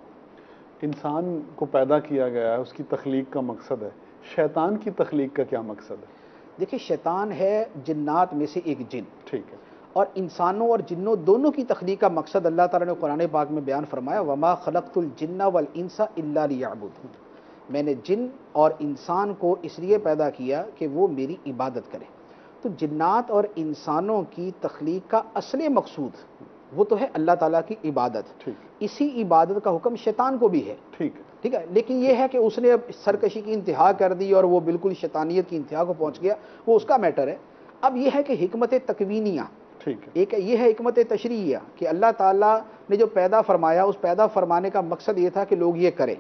انسان کو پیدا کیا گیا ہے، اس کی تخلیق کا مقصد ہے. شیطان کی تخلیق کا کیا مقصد ہے؟ دیکھیں، شیطان ہے جنات میں سے ایک جن، ٹھیک ہے، اور انسانوں اور جنوں دونوں کی تخلیق کا مقصد اللہ تعالیٰ نے قرآن پاک میں بیان فرمایا، وما خلقت الجن والانس الا لیعبدون. میں نے جن اور انسان کو اس لیے پیدا کیا کہ وہ میری عبادت کریں. تو جنات اور انسانوں کی تخلیق کا اصل مقصود وہ تو ہے اللہ تعالیٰ کی عبادت. اسی عبادت کا حکم شیطان کو بھی ہے. ٹھیک ہے، لیکن یہ ہے کہ اس نے اب سرکشی کی انتہا کر دی اور وہ بالکل شیطانیت کی انتہا کو پہنچ گیا، وہ اس کا میٹر ہے. اب یہ ہے کہ حکمت تکوینیہ، ایک یہ ہے حکمت تشریعیہ کہ اللہ تعالیٰ نے جو پیدا فرمایا اس پیدا فرمانے کا مقصد یہ تھا کہ لوگ یہ کریں.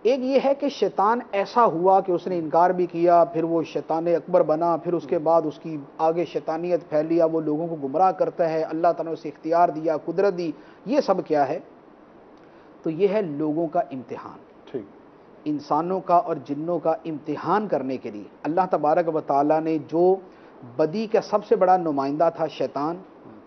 ایک یہ ہے کہ شیطان ایسا ہوا کہ اس نے انکار بھی کیا، پھر وہ شیطان اکبر بنا، پھر اس کے بعد اس کی آگے شیطانیت پھیلی، وہ لوگوں کو گمراہ کرتا ہے، اللہ تعالیٰ نے اسے اختیار دیا، قدرت دی. یہ سب کیا ہے؟ تو یہ ہے لوگوں کا امتحان. انسانوں کا اور جنوں کا امتحان کرنے کے لیے اللہ تبارک و تعالیٰ نے جو بدی کا سب سے بڑا نمائندہ تھا شیطان،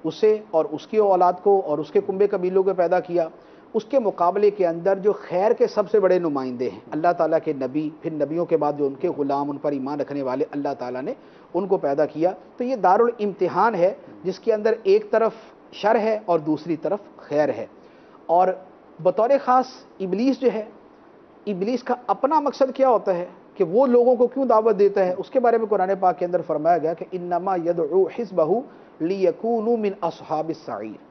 اسے اور اس کی اولاد کو اور اس کے کنبے قبیلوں کو پیدا کیا. اس کے مقابلے کے اندر جو خیر کے سب سے بڑے نمائندے ہیں اللہ تعالیٰ کے نبی، پھر نبیوں کے بعد جو ان کے غلام، ان پر ایمان رکھنے والے، اللہ تعالیٰ نے ان کو پیدا کیا. تو یہ دارالامتحان ہے جس کے اندر ایک طرف شر ہے اور دوسری طرف خیر ہے. اور بطور خاص ابلیس جو ہے، ابلیس کا اپنا مقصد کیا ہوتا ہے کہ وہ لوگوں کو کیوں دعوت دیتا ہے؟ اس کے بارے میں قرآن پاک کے اندر فرمایا گیا کہ انما یدعو حزبہ لیکونوا من اصحاب السعیر.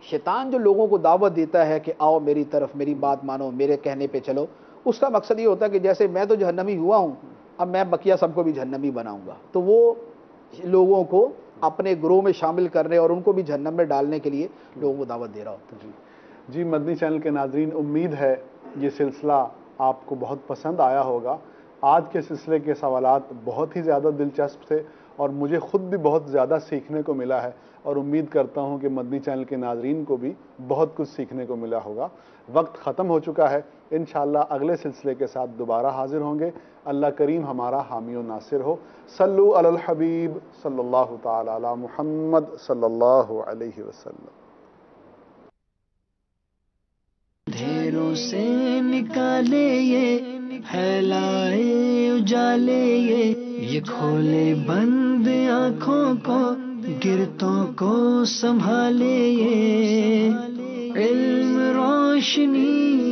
شیطان جو لوگوں کو دعوت دیتا ہے کہ آؤ میری طرف، میری بات مانو، میرے کہنے پہ چلو، اس کا مقصد یہ ہوتا ہے کہ جیسے میں تو جہنمی ہوا ہوں، اب میں بقیہ سب کو بھی جہنمی بناؤں گا. تو وہ لوگوں کو اپنے گروہ میں شامل کرنے اور ان کو بھی جہنم میں ڈالنے کے لیے لوگوں کو دعوت دے رہا ہوتا ہے. جی مدنی چینل کے ناظرین، امید ہے یہ سلسلہ آپ کو بہت پسند آیا ہوگا. آج کے سلسلے کے سوالات بہت ہی زیادہ دلچسپ تھے اور مجھے خود بھی بہت زیادہ سیکھنے کو ملا ہے، اور امید کرتا ہوں کہ مدنی چینل کے ناظرین کو بھی بہت کچھ سیکھنے کو ملا ہوگا۔ وقت ختم ہو چکا ہے، انشاءاللہ اگلے سلسلے کے ساتھ دوبارہ حاضر ہوں گے۔ اللہ کریم ہمارا حامی و ناصر ہو۔ صلو علی الحبیب صلی اللہ تعالی علی محمد صلی اللہ علیہ وسلم۔ اندھیروں سے نکالے یہ پھیلائے اجالے، یہ کھولے بند آنکھوں کو گرتوں کو سنبھالے، یہ علم روشنی